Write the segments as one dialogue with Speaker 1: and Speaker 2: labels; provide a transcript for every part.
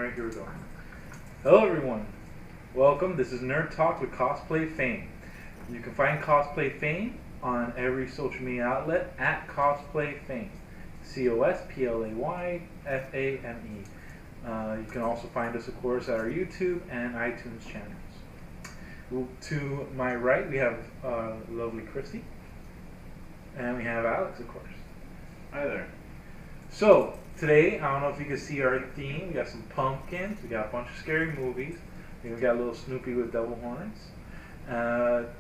Speaker 1: Alright, here we go. Hello everyone. Welcome. This is NerdTalk with CosplayFame. You can find CosplayFame on every social media outlet at CosplayFame. CosplayFame. You can also find us, of course, at our YouTube and iTunes channels. To my right, we have lovely Christy. And we have Alex, of course.
Speaker 2: Hi there.
Speaker 1: So, today, I don't know if you can see our theme. We got some pumpkins. We got a bunch of scary movies. We got a little Snoopy with devil horns.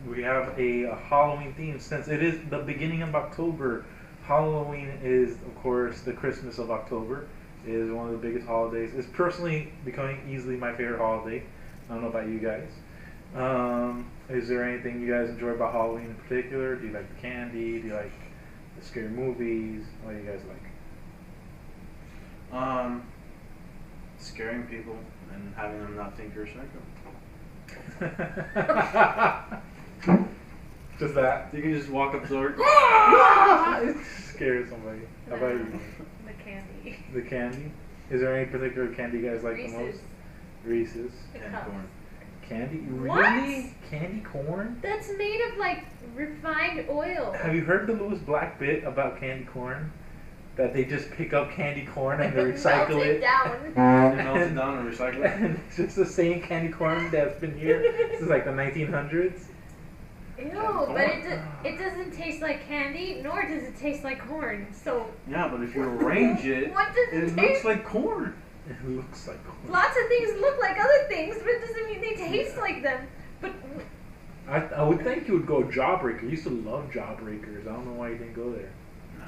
Speaker 1: We have a Halloween theme. Since it is the beginning of October, Halloween is, of course, the Christmas of October. It is one of the biggest holidays. It's personally becoming easily my favorite holiday. I don't know about you guys. Is there anything you guys enjoy about Halloween in particular? Do you like the candy? Do you like the scary movies? What do you guys like?
Speaker 2: Scaring people and having them not think you're a psycho.
Speaker 1: Just that?
Speaker 2: You can just walk up to the door.
Speaker 1: It scares somebody. How about you?
Speaker 3: The candy.
Speaker 1: The candy? Is there any particular candy you guys like the most? Reese's.
Speaker 2: And corn.
Speaker 1: Candy?
Speaker 3: What?
Speaker 1: Really? Candy corn?
Speaker 3: That's made of like refined oil.
Speaker 1: Have you heard the Lewis Black bit about candy corn? That they just pick up candy corn and they recycle it.
Speaker 3: Down.
Speaker 2: They melt it down and recycle it.
Speaker 1: And it's just the same candy corn that's been here since like the 1900s.
Speaker 3: Ew, but it doesn't taste like candy, nor does it taste like corn. So
Speaker 2: Yeah, but if you arrange it,
Speaker 3: what does
Speaker 2: it
Speaker 3: taste?
Speaker 2: looks like corn.
Speaker 1: It looks like corn.
Speaker 3: Lots of things look like other things, but it doesn't mean they taste like them. But
Speaker 1: I would think you would go Jawbreaker. You used to love Jawbreakers. I don't know why you didn't go there.
Speaker 2: No,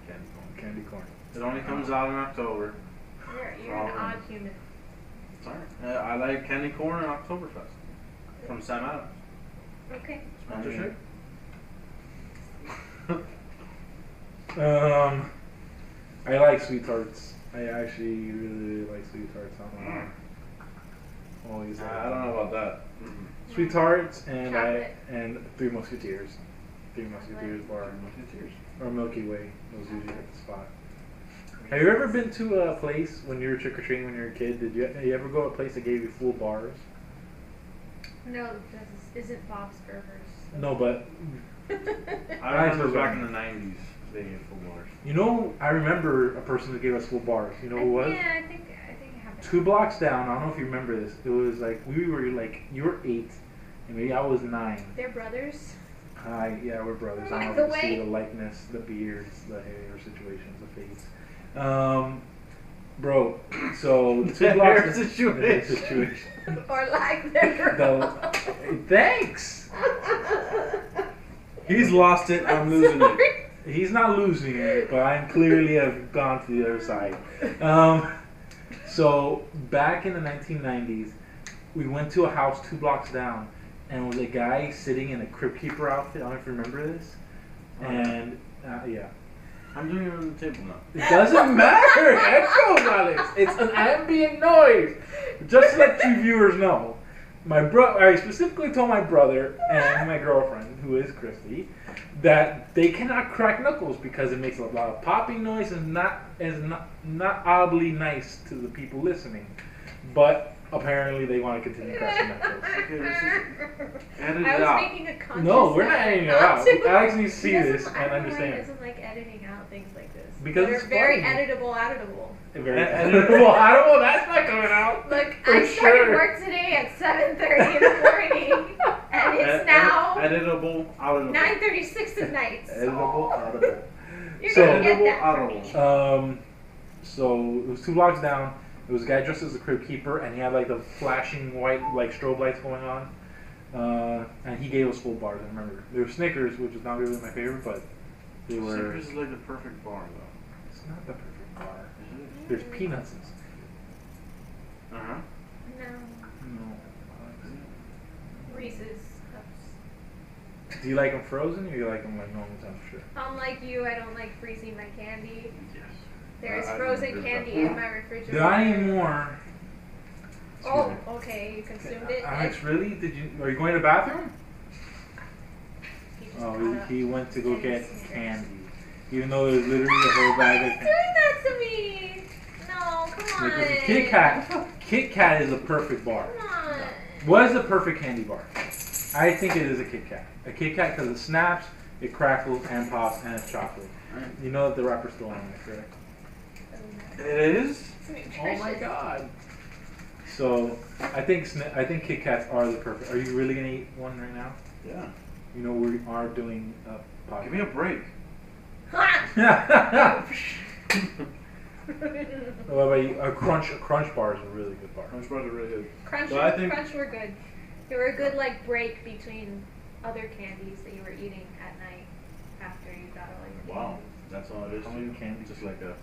Speaker 2: candy corn.
Speaker 1: Candy corn.
Speaker 2: It only comes out in October.
Speaker 3: you're an odd human.
Speaker 2: Sorry. I like candy corn and Oktoberfest from Sam Adams.
Speaker 3: Okay.
Speaker 2: Sponsorship?
Speaker 1: I like sweet tarts. I actually really like sweet tarts. I don't know. Always.
Speaker 2: I don't know about that.
Speaker 1: Sweet tarts and
Speaker 3: Chocolate.
Speaker 1: and Three Musketeers. Three Musketeers bar or Milky Way. Those usually hit the spot. Have you ever been to a place when you were trick or treating when you were a kid? Did you ever go to a place that gave you full bars?
Speaker 3: No, this isn't Bob's Burgers.
Speaker 1: No, but
Speaker 2: I remember back in the 90s they gave full bars.
Speaker 1: you know, I remember a person who gave us full bars. You know who it was?
Speaker 3: Yeah, I think it happened.
Speaker 1: 2 blocks down. I don't know if you remember this. It was like we were like you were 8, and maybe I was 9.
Speaker 3: They're brothers.
Speaker 1: Yeah, we're brothers. I
Speaker 3: By
Speaker 1: don't
Speaker 3: the
Speaker 1: know if you see
Speaker 3: way.
Speaker 1: the likeness, the beards, the hair situations, the face. Bro, so 2 blocks.
Speaker 2: Hair situation.
Speaker 3: Or like their
Speaker 1: Thanks.
Speaker 2: He's lost it. I'm losing it.
Speaker 1: He's not losing it, but I clearly have gone to the other side. So back in the 1990s, we went to a house 2 blocks down, and it was a guy sitting in a Crypt Keeper outfit. I don't know if you remember this. And yeah.
Speaker 2: I'm doing it on the table now.
Speaker 1: It doesn't matter. Echoes, Alex. It's an ambient noise. Just to let you viewers know, I specifically told my brother and my girlfriend, who is Christy, that they cannot crack knuckles because it makes a lot of popping noise and not audibly nice to the people listening. But apparently they want to continue cracking knuckles.
Speaker 2: Okay, this is edit
Speaker 3: I
Speaker 2: it
Speaker 3: was
Speaker 2: out.
Speaker 3: making a conscious
Speaker 1: No, we're not
Speaker 3: effort
Speaker 1: editing it
Speaker 3: not
Speaker 1: out.
Speaker 3: to.
Speaker 1: Alex needs to see
Speaker 3: He doesn't-
Speaker 1: this
Speaker 3: I
Speaker 1: and
Speaker 3: don't know why
Speaker 1: understand.
Speaker 3: He doesn't like editing out things like this.
Speaker 1: Because
Speaker 3: they're
Speaker 1: it's
Speaker 3: very
Speaker 1: funny.
Speaker 3: editable.
Speaker 1: Very
Speaker 2: Editable.
Speaker 1: I don't know. That's not coming out.
Speaker 3: Look,
Speaker 1: For
Speaker 3: I started
Speaker 1: sure.
Speaker 3: work today at 7:30 in the morning, and it's now
Speaker 2: Editable, auditable.
Speaker 3: 9:36 at night.
Speaker 1: Editable, audible.
Speaker 3: You're
Speaker 1: So-
Speaker 3: gonna get that from me.
Speaker 1: So it was 2 blocks down. It was a guy dressed as a Crypt Keeper, and he had like the flashing white like strobe lights going on. And he gave us full bars. I remember they were Snickers, which is not really my favorite, but they were.
Speaker 2: Snickers is like the perfect bar, though.
Speaker 1: It's not the perfect bar.
Speaker 2: Is it?
Speaker 1: There's peanuts in Snickers.
Speaker 2: Uh-huh.
Speaker 3: No,
Speaker 1: No.
Speaker 3: Reese's cups.
Speaker 1: Do you like them frozen, or you like them like normal temperature?
Speaker 3: Unlike you, I don't like freezing my candy.
Speaker 2: Yes.
Speaker 3: There's
Speaker 2: I
Speaker 3: frozen
Speaker 2: agree with
Speaker 3: candy
Speaker 2: that.
Speaker 3: in my refrigerator.
Speaker 1: Not anymore.
Speaker 3: Oh, okay, you consumed it.
Speaker 1: Alex, really? Are you going to the bathroom?
Speaker 3: He just
Speaker 1: Oh,
Speaker 3: got up.
Speaker 1: he went to go
Speaker 3: and
Speaker 1: get
Speaker 3: Snickers.
Speaker 1: candy, even though there's literally a whole
Speaker 3: Why
Speaker 1: bag
Speaker 3: are
Speaker 1: of
Speaker 3: you
Speaker 1: candy.
Speaker 3: doing that to me? No, come on.
Speaker 1: Like a Kit Kat. Kit Kat is a perfect bar.
Speaker 3: Come on.
Speaker 1: What is the perfect candy bar? I think it is a Kit Kat. A Kit Kat because it snaps, it crackles and pops, and it's chocolate. You know that the wrapper's still on it, correct?
Speaker 2: It is?
Speaker 3: It's nutritious.
Speaker 1: Oh my god. So I think Kit Kats are the perfect. Are you really gonna eat one right now?
Speaker 2: Yeah.
Speaker 1: You know we are doing a podcast.
Speaker 2: Give me a break.
Speaker 1: What about you? A crunch bar is a really good bar.
Speaker 2: Crunch bars are really good.
Speaker 3: Crunch were good. They were a good like break between other candies that you were eating at night after you got all your
Speaker 2: Wow,
Speaker 3: candy.
Speaker 2: that's all it is.
Speaker 1: How many candies?
Speaker 2: Just like a.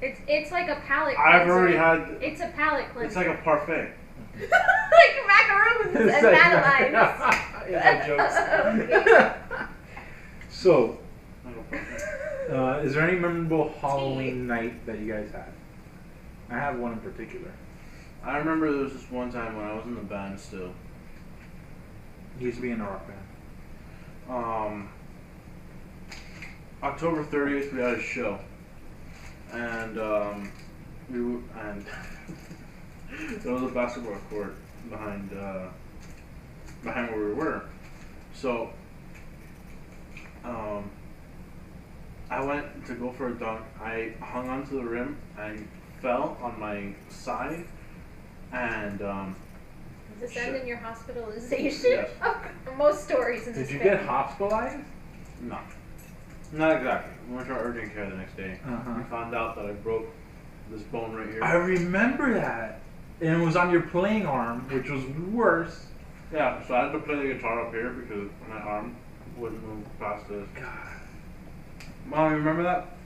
Speaker 3: It's like a palate cleanser.
Speaker 2: I've already had.
Speaker 3: It's a palate cleanser.
Speaker 2: It's like a parfait.
Speaker 3: like macaroons and Madeleines.
Speaker 2: Inside jokes.
Speaker 1: So,
Speaker 2: Like a parfait.
Speaker 1: is there any memorable Halloween night that you guys had? I have one in particular.
Speaker 2: I remember there was this one time when I was in the band still.
Speaker 1: He used to be in a rock band.
Speaker 2: October 30th, we had a show, and there was a basketball court behind where we were. So I went to go for a dunk. I hung onto the rim and fell on my side, and
Speaker 3: Does this end in your hospitalization?
Speaker 2: Yes.
Speaker 3: Most stories in this
Speaker 1: Did you
Speaker 3: family.
Speaker 1: get hospitalized?
Speaker 2: no, not exactly. We went to urgent care the next day.
Speaker 1: Uh-huh.
Speaker 2: We found out that I broke this bone right here.
Speaker 1: I remember that. And it was on your playing arm, which was worse.
Speaker 2: Yeah, so I had to play the guitar up here because my arm wouldn't move past this.
Speaker 1: God.
Speaker 2: Mom, you remember that?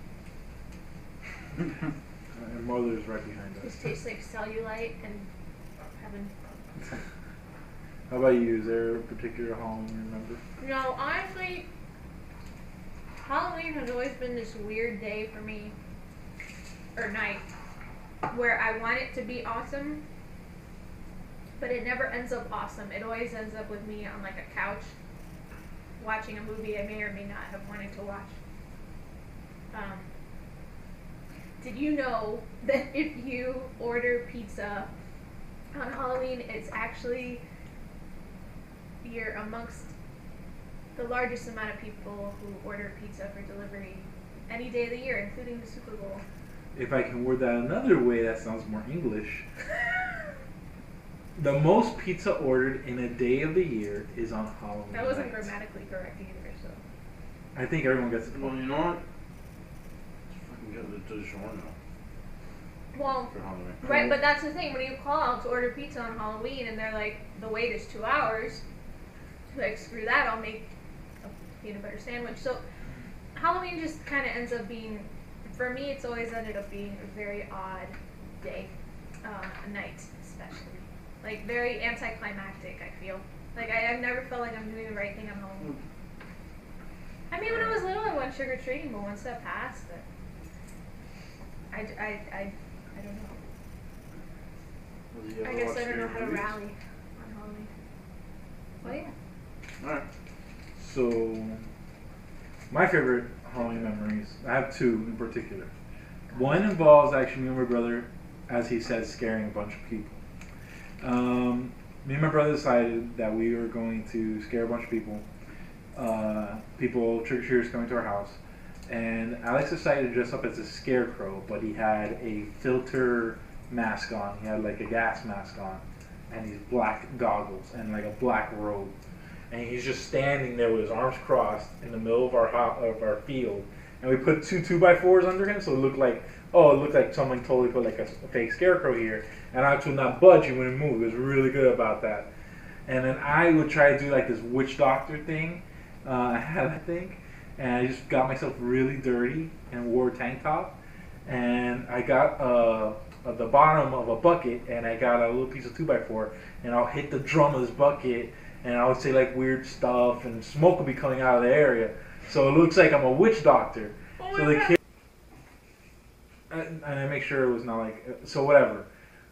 Speaker 1: Your mother's right behind
Speaker 3: This
Speaker 1: us.
Speaker 3: tastes like cellulite and heaven.
Speaker 1: How about you? Is there a particular Halloween you remember?
Speaker 3: No, honestly, Halloween has always been this weird day for me, or night, where I want it to be awesome, but it never ends up awesome. It always ends up with me on like a couch, watching a movie I may or may not have wanted to watch. Did you know that if you order pizza on Halloween, it's actually, you're amongst the largest amount of people who order pizza for delivery any day of the year, including the Super Bowl?
Speaker 1: If I can word that another way, that sounds more English. The most pizza ordered in a day of the year is on Halloween.
Speaker 3: That wasn't
Speaker 1: night.
Speaker 3: grammatically correct either, so.
Speaker 1: I think everyone gets the
Speaker 2: Well,
Speaker 1: point.
Speaker 2: you know what? Let's fucking get the DiGiorno
Speaker 3: Well,
Speaker 2: for Halloween.
Speaker 3: right, but that's the thing. When you call out to order pizza on Halloween and they're like, the wait is 2 hours, like, screw that, I'll make a peanut butter sandwich. So, Halloween just kind of ends up being, for me, it's always ended up being a very odd day, a night especially. Like, very anticlimactic, I feel. Like, I've never felt like I'm doing the right thing on Halloween. I mean, when I was little, I went trick-or-treating, but once that passed, I don't know.
Speaker 2: Well, do you
Speaker 3: I
Speaker 2: ever
Speaker 3: guess
Speaker 2: watch
Speaker 3: I don't know
Speaker 2: scary
Speaker 3: how to
Speaker 2: movies?
Speaker 3: rally on Halloween. Well, yeah.
Speaker 2: Alright.
Speaker 1: So, my favorite Halloween memories, I have two in particular. One involves actually me and my brother, as he said, scaring a bunch of people. Me and my brother decided that we were going to scare a bunch of people. People, trick-or-treaters coming to our house. And Alex decided to dress up as a scarecrow, but he had a filter mask on. He had like a gas mask on, and these black goggles, and like a black robe. And he's just standing there with his arms crossed in the middle of our field. And we put two 2x4s under him, so it looked like someone totally put like a fake scarecrow here. And I would not budge, he wouldn't move. It was really good about that. And then I would try to do like this witch doctor thing. I had, I think. And I just got myself really dirty and wore a tank top. And I got at the bottom of a bucket, and I got a little piece of 2x4, and I'll hit the drum of this bucket, and I would say like weird stuff, and smoke would be coming out of the area. So it looks like I'm a witch doctor.
Speaker 3: Oh
Speaker 1: So the kid, and I make sure it was not like, so whatever.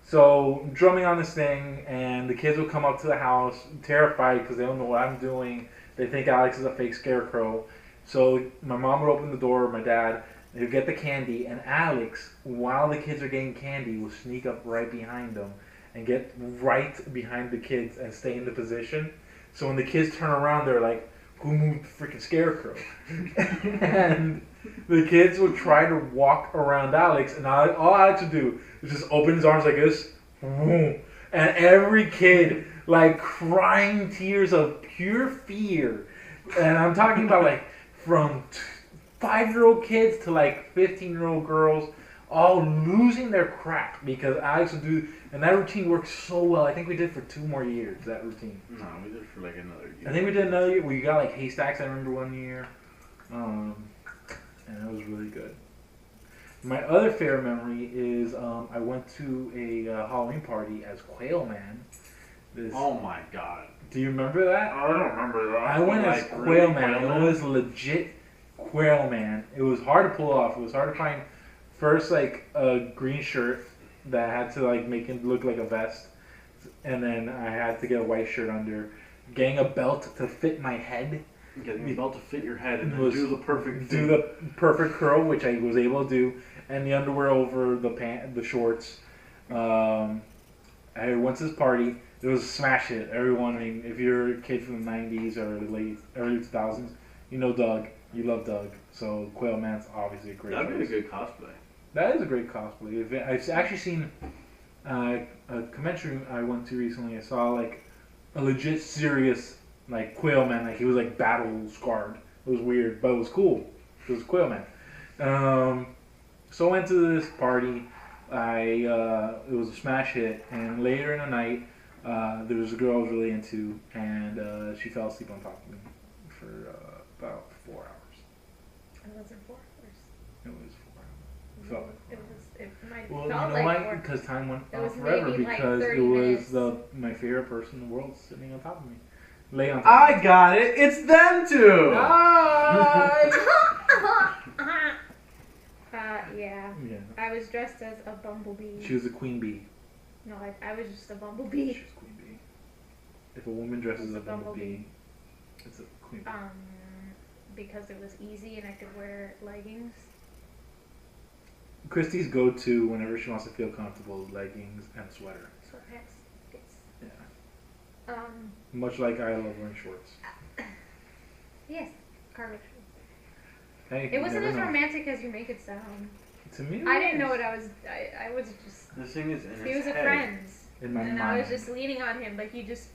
Speaker 1: So drumming on this thing, and the kids will come up to the house terrified because they don't know what I'm doing. They think Alex is a fake scarecrow. So my mom would open the door, my dad, they would get the candy, and Alex, while the kids are getting candy, will sneak up right behind them and get right behind the kids and stay in the position. So when the kids turn around, they're like, "Who moved the freaking scarecrow?" And the kids would try to walk around Alex, and all Alex would do is just open his arms like this, and every kid like crying tears of pure fear. And I'm talking about like from 5-year-old kids to like 15-year-old girls, all losing their crap because Alex would do, and that routine worked so well. I think we did for 2 more years, that routine.
Speaker 2: No, we did for like another year.
Speaker 1: I think we did another year. We got like haystacks, I remember one year. And it was really good. My other favorite memory is I went to a Halloween party as Quail Man.
Speaker 2: Oh my god.
Speaker 1: Do you remember that?
Speaker 2: I don't remember that.
Speaker 1: I went as Quail Man. It was legit Quail Man. It was hard to pull off. It was hard to find first like a green shirt that had to like make it look like a vest, and then I had to get a white shirt under, getting a belt to fit my head.
Speaker 2: Getting a belt to fit your head and then do the perfect thing.
Speaker 1: Do the perfect curl, which I was able to do, and the underwear over the shorts. I went to this party. It was a smash hit. Everyone, I mean, if you're a kid from the 90s or early 2000s, you know Doug. You love Doug. So Quail Man's obviously a great choice.
Speaker 2: That'd be a good cosplay.
Speaker 1: That is a great cosplay. I've actually seen a convention I went to recently. I saw like a legit serious like Quail Man. Like he was like battle scarred. It was weird, but it was cool. It was Quail Man. So I went to this party. It was a smash hit, and later in the night, there was a girl I was really into, and she fell asleep on top of me for about 4 hours.
Speaker 3: It wasn't 4 hours.
Speaker 1: It was 4 hours. It felt like 4 hours.
Speaker 3: It might
Speaker 1: Well,
Speaker 3: felt
Speaker 1: you know
Speaker 3: like
Speaker 1: why? Because time went
Speaker 3: It
Speaker 1: on
Speaker 3: was
Speaker 1: forever.
Speaker 3: maybe like
Speaker 1: Because
Speaker 3: 30
Speaker 1: it was
Speaker 3: minutes.
Speaker 1: my favorite person in the world sitting on top of me, lay on top.
Speaker 2: I got it. It's them two.
Speaker 3: Yeah.
Speaker 1: Yeah.
Speaker 3: I was dressed as a bumblebee.
Speaker 1: She was a queen bee.
Speaker 3: No, I was just a bumblebee.
Speaker 1: She was queen bee. If a woman dresses as a bumblebee,
Speaker 3: Bumblebee.
Speaker 1: it's a queen bee.
Speaker 3: Because it was easy and I could wear leggings.
Speaker 1: Christy's go-to whenever she wants to feel comfortable is leggings and sweater.
Speaker 3: Sweatpants. Yes.
Speaker 1: Yeah. Much like I love wearing shorts.
Speaker 3: Yes. Cargo shorts.
Speaker 1: Hey,
Speaker 3: It wasn't as
Speaker 1: never know.
Speaker 3: romantic as you make it sound.
Speaker 1: To me, it
Speaker 3: I didn't know
Speaker 1: was.
Speaker 3: what I was. I was just.
Speaker 2: The thing is, in
Speaker 3: He
Speaker 2: his
Speaker 3: was a
Speaker 2: head,
Speaker 3: friend.
Speaker 1: In my
Speaker 3: And
Speaker 1: mind.
Speaker 3: I was just leaning on him, but he just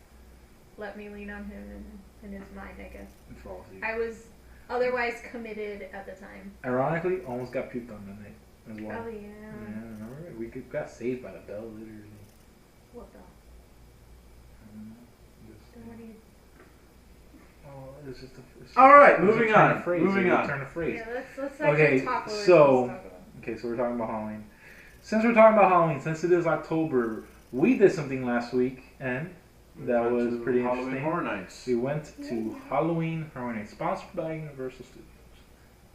Speaker 3: let me lean on him in his mind, I guess.
Speaker 1: It falls asleep.
Speaker 3: I was otherwise committed at the time.
Speaker 1: Ironically, almost got puked on that night as well.
Speaker 3: Oh, yeah.
Speaker 1: Yeah, remember? We got saved by the bell, literally.
Speaker 3: What the?
Speaker 1: I don't know. Just-
Speaker 3: What do you...
Speaker 1: Oh, it's just
Speaker 2: All right,
Speaker 1: it was a
Speaker 2: moving
Speaker 1: turn
Speaker 2: on,
Speaker 1: of phrase.
Speaker 2: moving
Speaker 1: It was a
Speaker 2: on.
Speaker 1: Turn of phrase.
Speaker 3: Yeah, let's
Speaker 1: Okay,
Speaker 3: actually talk what we're
Speaker 1: so-
Speaker 3: supposed to talk about.
Speaker 1: Okay, so we're talking about Halloween. Since we're talking about Halloween, since it is October, we did something last week, and that
Speaker 2: We went
Speaker 1: was
Speaker 2: to
Speaker 1: pretty
Speaker 2: Halloween
Speaker 1: interesting.
Speaker 2: Horror Nights.
Speaker 1: We went to Halloween Horror Nights, sponsored by Universal Studios,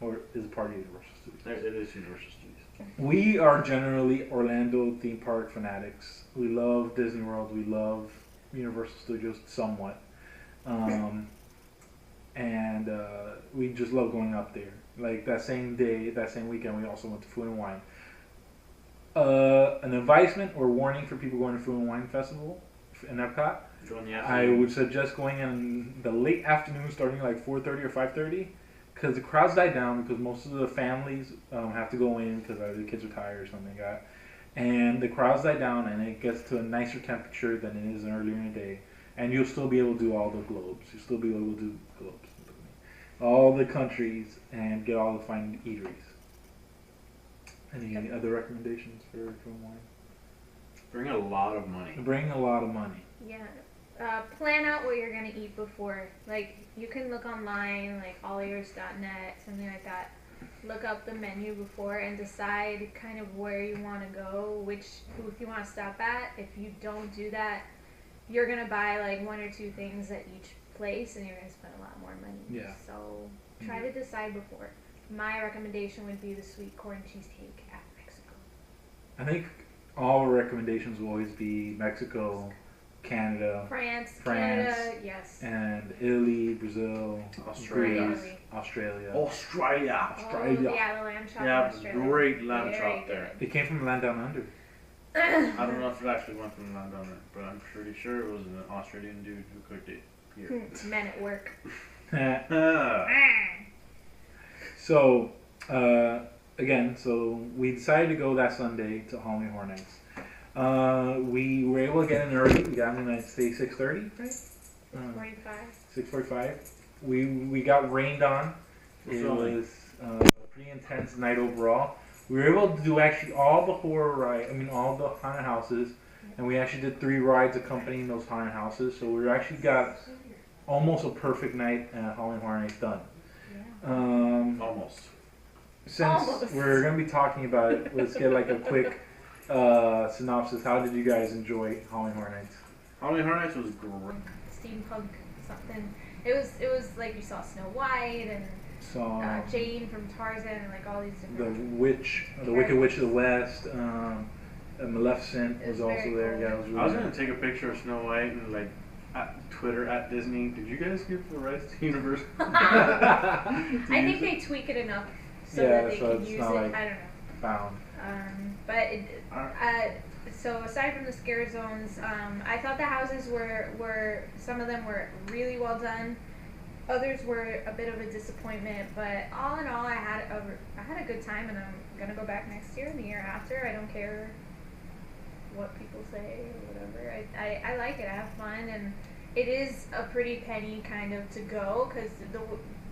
Speaker 1: or is part of Universal Studios.
Speaker 2: It is Universal Studios.
Speaker 1: We are generally Orlando theme park fanatics. We love Disney World. We love Universal Studios somewhat, and we just love going up there. Like that same day, that same weekend, we also went to Food and Wine. An advisement or warning for people going to Food and Wine Festival in Epcot. I would suggest going in the late afternoon, starting like 4:30 or 5:30, because the crowds die down because most of the families have to go in because either the kids are tired or something like that. And the crowds die down and it gets to a nicer temperature than it is earlier in the day. And you'll still be able to do all the globes. You'll still be able to do globes. All the countries and get all the fine eateries. Any other recommendations for Food and Wine?
Speaker 2: Bring a lot of money.
Speaker 1: Bring a lot of money.
Speaker 3: Yeah. Plan out what you're going to eat before. Like, you can look online, like alleyours.net, something like that. Look up the menu before and decide kind of where you want to go, which booth you want to stop at. If you don't do that, you're going to buy like 1 or 2 things at each place and you're going to spend a lot more money.
Speaker 1: Yeah.
Speaker 3: So try to decide before. My recommendation would be the sweet corn cheesecake at Mexico.
Speaker 1: I think all our recommendations will always be Mexico, Canada,
Speaker 3: France,
Speaker 1: France,
Speaker 3: Canada, yes.
Speaker 1: and Italy, Brazil,
Speaker 2: Australia.
Speaker 1: Greece, Australia.
Speaker 2: Australia.
Speaker 1: Australia.
Speaker 3: Oh, yeah, the lamb chop in
Speaker 2: Yeah,
Speaker 3: Australia.
Speaker 2: great lamb
Speaker 3: Very
Speaker 2: chop there.
Speaker 3: good.
Speaker 1: It came from the land down under.
Speaker 2: I don't know if it actually went from land on it, but I'm pretty sure it was an Australian dude who cooked it here.
Speaker 3: Men at work.
Speaker 1: So, again, so we decided to go that Sunday to Halloween Horror Nights. We were able to get in early. We got in at, say, 6:30, right?
Speaker 3: 6:45.
Speaker 1: 6:45. We got rained on. It was a pretty intense night overall. We were able to do actually all the horror rides, all the haunted houses, and we actually did 3 rides accompanying those haunted houses. So we actually got almost a perfect night at Halloween Horror Nights done.
Speaker 2: Almost.
Speaker 1: Since we're going to be talking about it, let's get like a quick synopsis. How did you guys enjoy Halloween Horror Nights?
Speaker 2: Halloween Horror Nights was great.
Speaker 3: Steampunk something. It was like you saw Snow White and Jane from Tarzan and like all these different.
Speaker 1: The Wicked Witch of the West. Maleficent was also
Speaker 3: very
Speaker 1: there.
Speaker 3: cool.
Speaker 1: Yeah, it was really
Speaker 2: I was gonna take a picture of Snow White and like at Twitter at Disney. Did you guys give the rights to Universal?
Speaker 3: I think they tweak it enough so that they can use it.
Speaker 1: Like
Speaker 3: I don't know.
Speaker 1: Found.
Speaker 3: So aside from the scare zones, I thought the houses were some of them were really well done. Others were a bit of a disappointment, but all in all, I had a good time, and I'm gonna go back next year and the year after. I don't care what people say or whatever. I like it. I have fun, and it is a pretty penny kind of to go because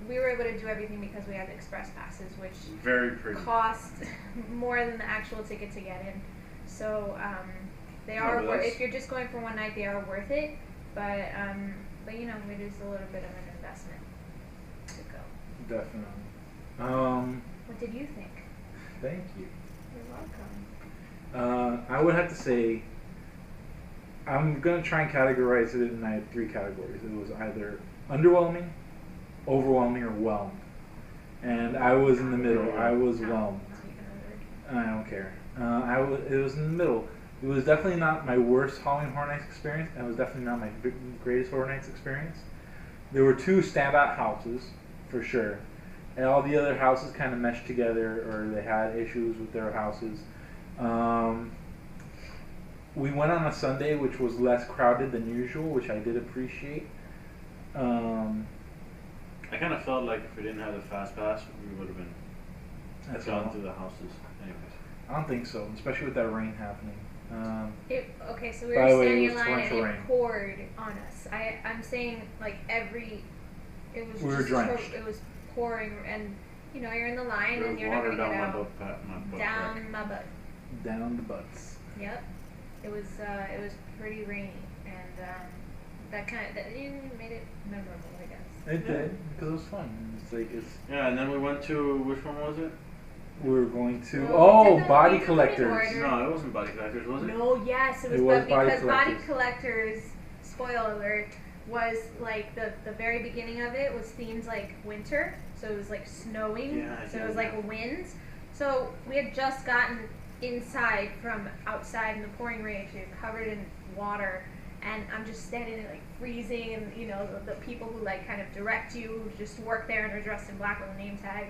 Speaker 3: we were able to do everything because we had the express passes, which
Speaker 2: very pretty
Speaker 3: cost more than the actual ticket to get in. So they are if you're just going for one night, they are worth it. But it is a little bit of an investment to go.
Speaker 1: Definitely.
Speaker 3: What did you think?
Speaker 1: Thank you.
Speaker 3: You're welcome.
Speaker 1: I would have to say, I'm going to try and categorize it in 3 categories. It was either underwhelming, overwhelming, or whelmed. And I was in the middle. I was whelmed. I don't care. It was in the middle. It was definitely not my worst Halloween Horror Nights experience, and it was definitely not my greatest Horror Nights experience. There were 2 standout houses, for sure. And all the other houses kind of meshed together, or they had issues with their houses. We went on a Sunday, which was less crowded than usual, which I did appreciate.
Speaker 2: I kind of felt like if we didn't have the fast pass, we would have been gone through the houses anyways.
Speaker 1: I don't think so, especially with that rain happening.
Speaker 3: So we were standing in line and it poured on us. I'm saying like it was
Speaker 1: drenched.
Speaker 3: It was pouring, and you're in the line and you're not gonna get out. Down my butt.
Speaker 1: Down the butts.
Speaker 3: Yep. It was pretty rainy, and that made it memorable, I guess.
Speaker 1: It did, because it was fun.
Speaker 2: Yeah, and then we went to, which one was it?
Speaker 1: We were going to
Speaker 3: Body
Speaker 1: Collectors.
Speaker 2: No, it wasn't Body Collectors, was it?
Speaker 3: No, yes, it was because Body Collectors, spoiler alert, was like the very beginning of it was themed like winter, so it was like snowing, it was like winds. So we had just gotten inside from outside in the pouring rain, so you're covered in water, and I'm just standing there like freezing, and the people who like kind of direct you, who just work there and are dressed in black with a name tag,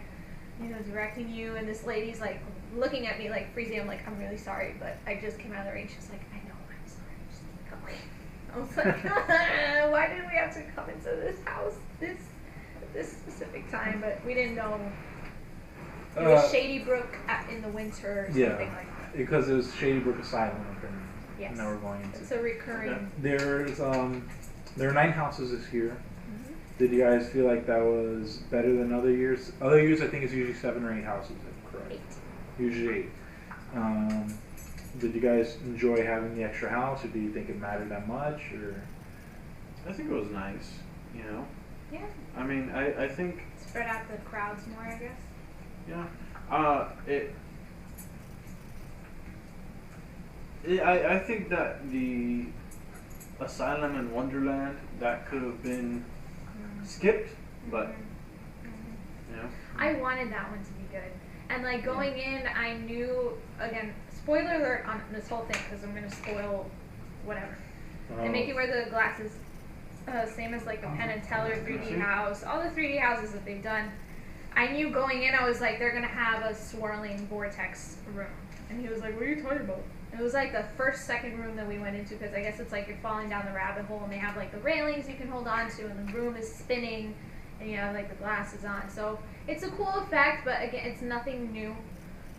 Speaker 3: directing you, and this lady's like looking at me like freezing. I'm like, I'm really sorry, but I just came out of the rain. She's like, I know, I'm sorry, just keep going. I was like, why did we have to come into this house this specific time? But we didn't know. It was Shady Brook in the winter or something like that.
Speaker 1: Because it was Shady Brook Asylum.
Speaker 3: Yes.
Speaker 1: Now we're going into.
Speaker 3: It's a recurring.
Speaker 1: There are 9 houses this year. Mm-hmm. Did you guys feel like that was better than other years? Other years, I think it's usually 7 or 8 houses. If I'm correct.
Speaker 3: 8.
Speaker 1: Usually 8. Did you guys enjoy having the extra house, or do you think it mattered that much? Or
Speaker 2: I think it was nice.
Speaker 3: Yeah.
Speaker 2: I mean, I think
Speaker 3: spread out the crowds more, I guess.
Speaker 2: Yeah. I think that the Asylum in Wonderland, that could have been skipped, but
Speaker 3: I wanted that one to be good. And like going in, I knew, again, spoiler alert on this whole thing, because I'm going to spoil whatever. They make you wear the glasses, same as like the Penn and Teller 3D house, all the 3D houses that they've done. I knew going in, I was like, they're going to have a swirling vortex room. And he was like, what are you talking about? It was like the second room that we went into, because I guess it's like you're falling down the rabbit hole, and they have like the railings you can hold on to, and the room is spinning, and you have like the glasses on. So it's a cool effect, but again, it's nothing new.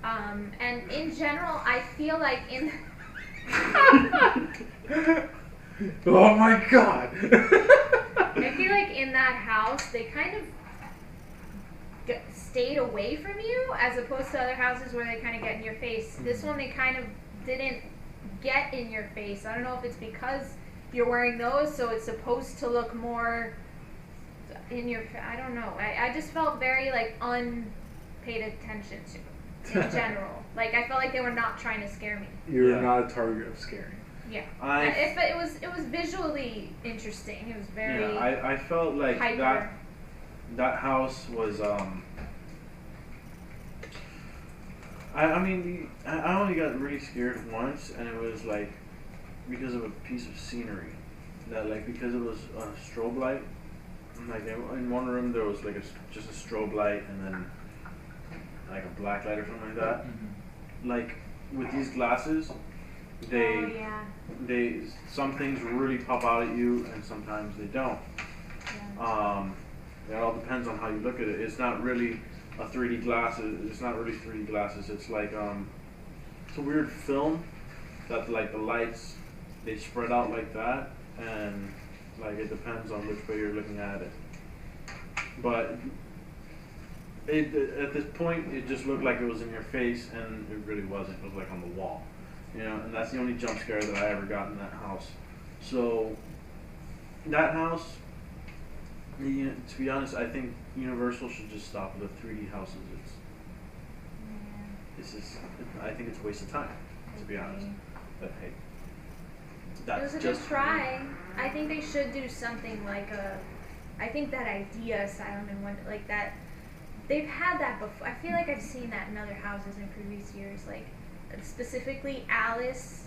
Speaker 3: And in general, I feel like in
Speaker 1: oh my god!
Speaker 3: I feel like in that house, they kind of stayed away from you, as opposed to other houses where they kind of get in your face. This one, they kind of didn't get in your face. I don't know if it's because you're wearing those, so it's supposed to look more in your. I don't know. I just felt very like unpaid attention to in general. Like I felt like they were not trying to scare me.
Speaker 1: You're not a target of scaring.
Speaker 3: Yeah, it was visually interesting. It was very.
Speaker 2: Yeah, I felt like
Speaker 3: hyper.
Speaker 2: that house was I mean, I only got really scared once, and it was like because of a piece of scenery. That like because it was a strobe light. Like in one room there was like just a strobe light, and then like a black light or something like that.
Speaker 1: Mm-hmm.
Speaker 2: Like with these glasses, they some things really pop out at you, and sometimes they don't.
Speaker 3: Yeah.
Speaker 2: It all depends on how you look at it. It's not really a 3D glasses. It's not really 3D glasses. It's like it's a weird film that like the lights they spread out like that, and like it depends on which way you're looking at it. But at this point, it just looked like it was in your face, and it really wasn't. It was like on the wall, you know. And that's the only jump scare that I ever got in that house. So that house. You know, to be honest, I think Universal should just stop with the 3D houses. I think it's a waste of time, to be honest. But hey, that's
Speaker 3: it was a
Speaker 2: just
Speaker 3: good try. I think they should do something like I think that idea asylum and one like that. They've had that before. I feel like I've seen that in other houses in previous years, like specifically Alice.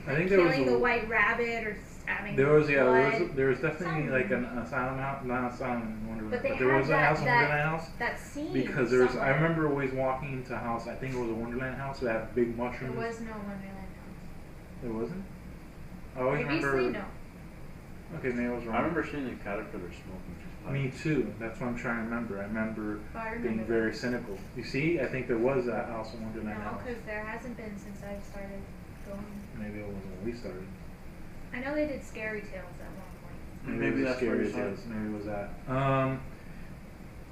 Speaker 1: I think
Speaker 3: killing the white rabbit or having
Speaker 1: there was
Speaker 3: blood.
Speaker 1: there was definitely like an asylum house, not asylum in Wonderland,
Speaker 3: but
Speaker 1: there was a house in Wonderland house.
Speaker 3: That scene.
Speaker 1: Because there was, I remember always walking into a house. I think it was a Wonderland house that had big mushrooms.
Speaker 3: There was no Wonderland house.
Speaker 1: There wasn't. I always
Speaker 3: Previously,
Speaker 1: remember.
Speaker 3: no.
Speaker 1: Okay, maybe I was wrong.
Speaker 2: I remember seeing the caterpillar smoking.
Speaker 1: Me too. That's what I'm trying to remember. I remember being very cynical. You see, I think there was a house in Wonderland house.
Speaker 3: No, because there hasn't been since I've started going.
Speaker 1: Maybe it wasn't when we started.
Speaker 3: I know they did Scary Tales at one point.
Speaker 2: Maybe that's
Speaker 1: Scary Tales. Maybe it was that.
Speaker 3: Well,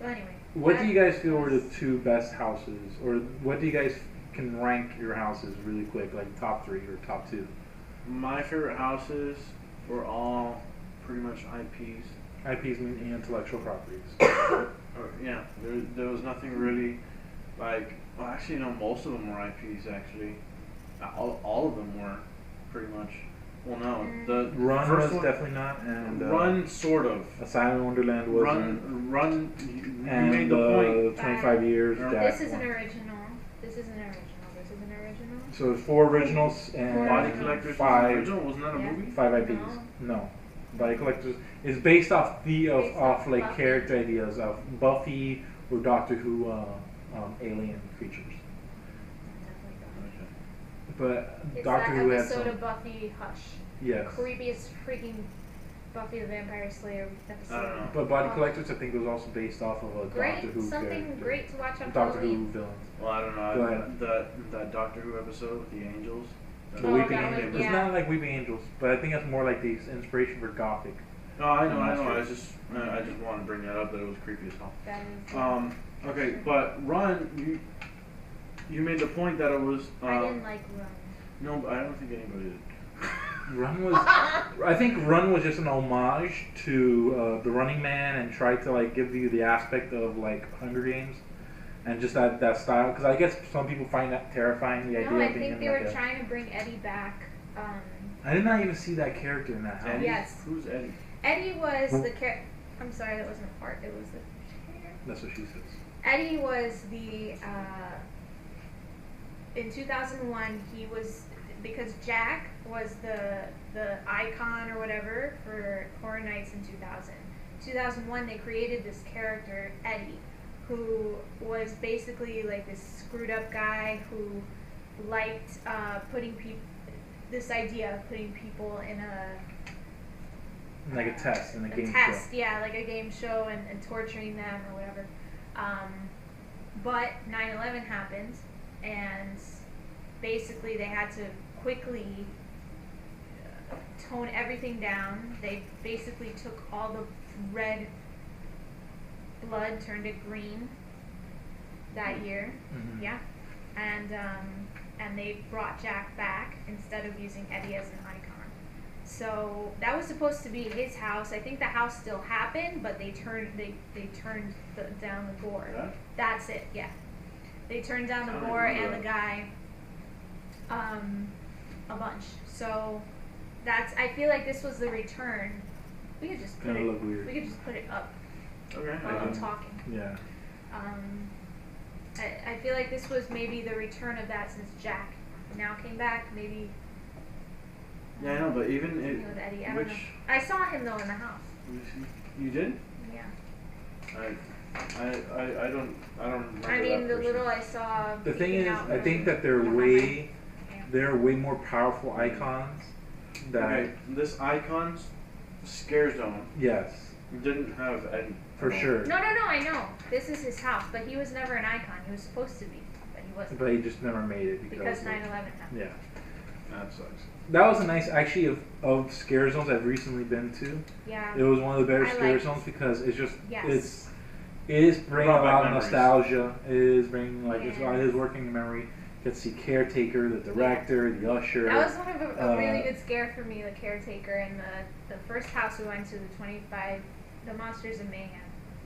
Speaker 3: anyway.
Speaker 1: What do you guys feel were the two best houses, or what do you guys can rank your houses really quick, like top 3 or top 2?
Speaker 2: My favorite houses were all pretty much IPs.
Speaker 1: IPs mean intellectual properties.
Speaker 2: Yeah, there was nothing really like. Well, actually, no, most of them were IPs. Actually, all of them were pretty much. Well, no, the
Speaker 1: Run
Speaker 2: first
Speaker 1: was
Speaker 2: one,
Speaker 1: definitely not, and
Speaker 2: Run sort of.
Speaker 1: Asylum in Wonderland wasn't.
Speaker 2: Run.
Speaker 1: And
Speaker 2: you made the point.
Speaker 1: 25 years.
Speaker 3: This is an original. This is an original. This is an original.
Speaker 1: So there's 4 originals and
Speaker 2: Body Collectors
Speaker 1: 5.
Speaker 2: original. Wasn't that a movie?
Speaker 1: 5 IPs. No. Body Collectors is based off off like
Speaker 3: Buffy.
Speaker 1: character ideas of Buffy or Doctor Who alien creatures. But
Speaker 3: It's
Speaker 1: Doctor
Speaker 3: that
Speaker 1: Who had
Speaker 3: episode
Speaker 1: some.
Speaker 3: of Buffy Hush.
Speaker 1: Yes.
Speaker 3: Creepiest freaking Buffy the Vampire Slayer episode.
Speaker 2: I don't know.
Speaker 1: But Body Collectors, I think, was also based off of a
Speaker 3: Great,
Speaker 1: Doctor Who
Speaker 3: something
Speaker 1: character.
Speaker 3: great to watch on
Speaker 1: Doctor Who
Speaker 3: Halloween.
Speaker 1: villain.
Speaker 2: Well, I don't know.
Speaker 1: Go ahead.
Speaker 2: That Doctor Who episode with the angels.
Speaker 1: The
Speaker 3: Oh,
Speaker 1: Weeping
Speaker 3: that one,
Speaker 1: Angels. It's
Speaker 3: yeah.
Speaker 1: not like Weeping Angels, but I think that's more like the inspiration for Gothic.
Speaker 2: Oh, I know.
Speaker 1: I'm not
Speaker 2: I
Speaker 1: sure.
Speaker 2: just wanted to bring that up. That it was creepy as hell.
Speaker 3: That is,
Speaker 2: Okay, but Run, you made the point that it was.
Speaker 3: I didn't like Run.
Speaker 2: No, but I don't think anybody did.
Speaker 1: Run was, I think Run was just an homage to the Running Man and tried to like give you the aspect of like Hunger Games, and just that style. Because I guess some people find that terrifying. The idea
Speaker 3: No, I
Speaker 1: of being
Speaker 3: think
Speaker 1: in
Speaker 3: they
Speaker 1: like
Speaker 3: were trying to bring Eddie back.
Speaker 1: I did not even see that character in that house.
Speaker 2: Eddie?
Speaker 3: Yes.
Speaker 2: Who's Eddie?
Speaker 3: Eddie was the character. I'm sorry, that wasn't a part. It was the.
Speaker 1: That's what she says.
Speaker 3: Eddie was the. In 2001, he was because Jack was the icon or whatever for Horror Nights in 2000. 2001, they created this character Eddie, who was basically like this screwed up guy who liked putting people. this idea of putting people in
Speaker 1: Like a test in a game
Speaker 3: test,
Speaker 1: show.
Speaker 3: yeah, like a game show and torturing them or whatever. But 9/11 happened, and basically they had to quickly tone everything down. They basically took all the red blood, turned it green that year.
Speaker 1: Mm-hmm.
Speaker 3: Yeah, and they brought Jack back instead of using Eddie as an icon. So that was supposed to be his house. I think the house still happened, but they turned down the gore.
Speaker 2: Yeah?
Speaker 3: That's it. Yeah, they turned down the gore and the guy a bunch. So that's. I feel like this was the return. We could just put
Speaker 1: Look weird.
Speaker 3: We could just put it up
Speaker 2: Okay.
Speaker 3: while I'm talking.
Speaker 1: Yeah.
Speaker 3: I feel like this was maybe the return of that since Jack now came back. Maybe.
Speaker 2: Yeah, I know, but even
Speaker 3: With Eddie, I don't
Speaker 2: which
Speaker 3: know. I saw him though in the house.
Speaker 2: you did?
Speaker 3: Yeah.
Speaker 2: I don't remember.
Speaker 3: I mean,
Speaker 2: that
Speaker 3: the
Speaker 2: person.
Speaker 3: little I saw.
Speaker 1: The thing
Speaker 3: peeking
Speaker 1: is,
Speaker 3: out
Speaker 1: I
Speaker 3: was
Speaker 1: think that they're
Speaker 3: behind
Speaker 1: way
Speaker 3: Yeah.
Speaker 1: they're way more powerful icons. That
Speaker 2: Okay, this Icon's Scare Zone
Speaker 1: yes,
Speaker 2: didn't have Eddie.
Speaker 1: for
Speaker 2: at all.
Speaker 1: sure.
Speaker 3: No, I know. This is his house, but he was never an icon. He was supposed to be, but he wasn't.
Speaker 1: But he just never made it
Speaker 3: Because
Speaker 1: of-
Speaker 3: 9/11 happened.
Speaker 1: Yeah.
Speaker 2: That sucks.
Speaker 1: That was a nice, actually, of scare zones I've recently been to.
Speaker 3: Yeah.
Speaker 1: It was one of the better
Speaker 3: I
Speaker 1: scare
Speaker 3: liked-
Speaker 1: zones because it's just
Speaker 3: Yes.
Speaker 1: it is bringing
Speaker 2: Brought back
Speaker 1: about
Speaker 2: memories.
Speaker 1: nostalgia. It is bringing it's
Speaker 3: Yeah.
Speaker 1: it is working memory. You get to see Caretaker, the director, the usher.
Speaker 3: That was one of a really
Speaker 1: uh,
Speaker 3: good scare for me, the Caretaker, and the first house we went to, the Monsters of Mayhem,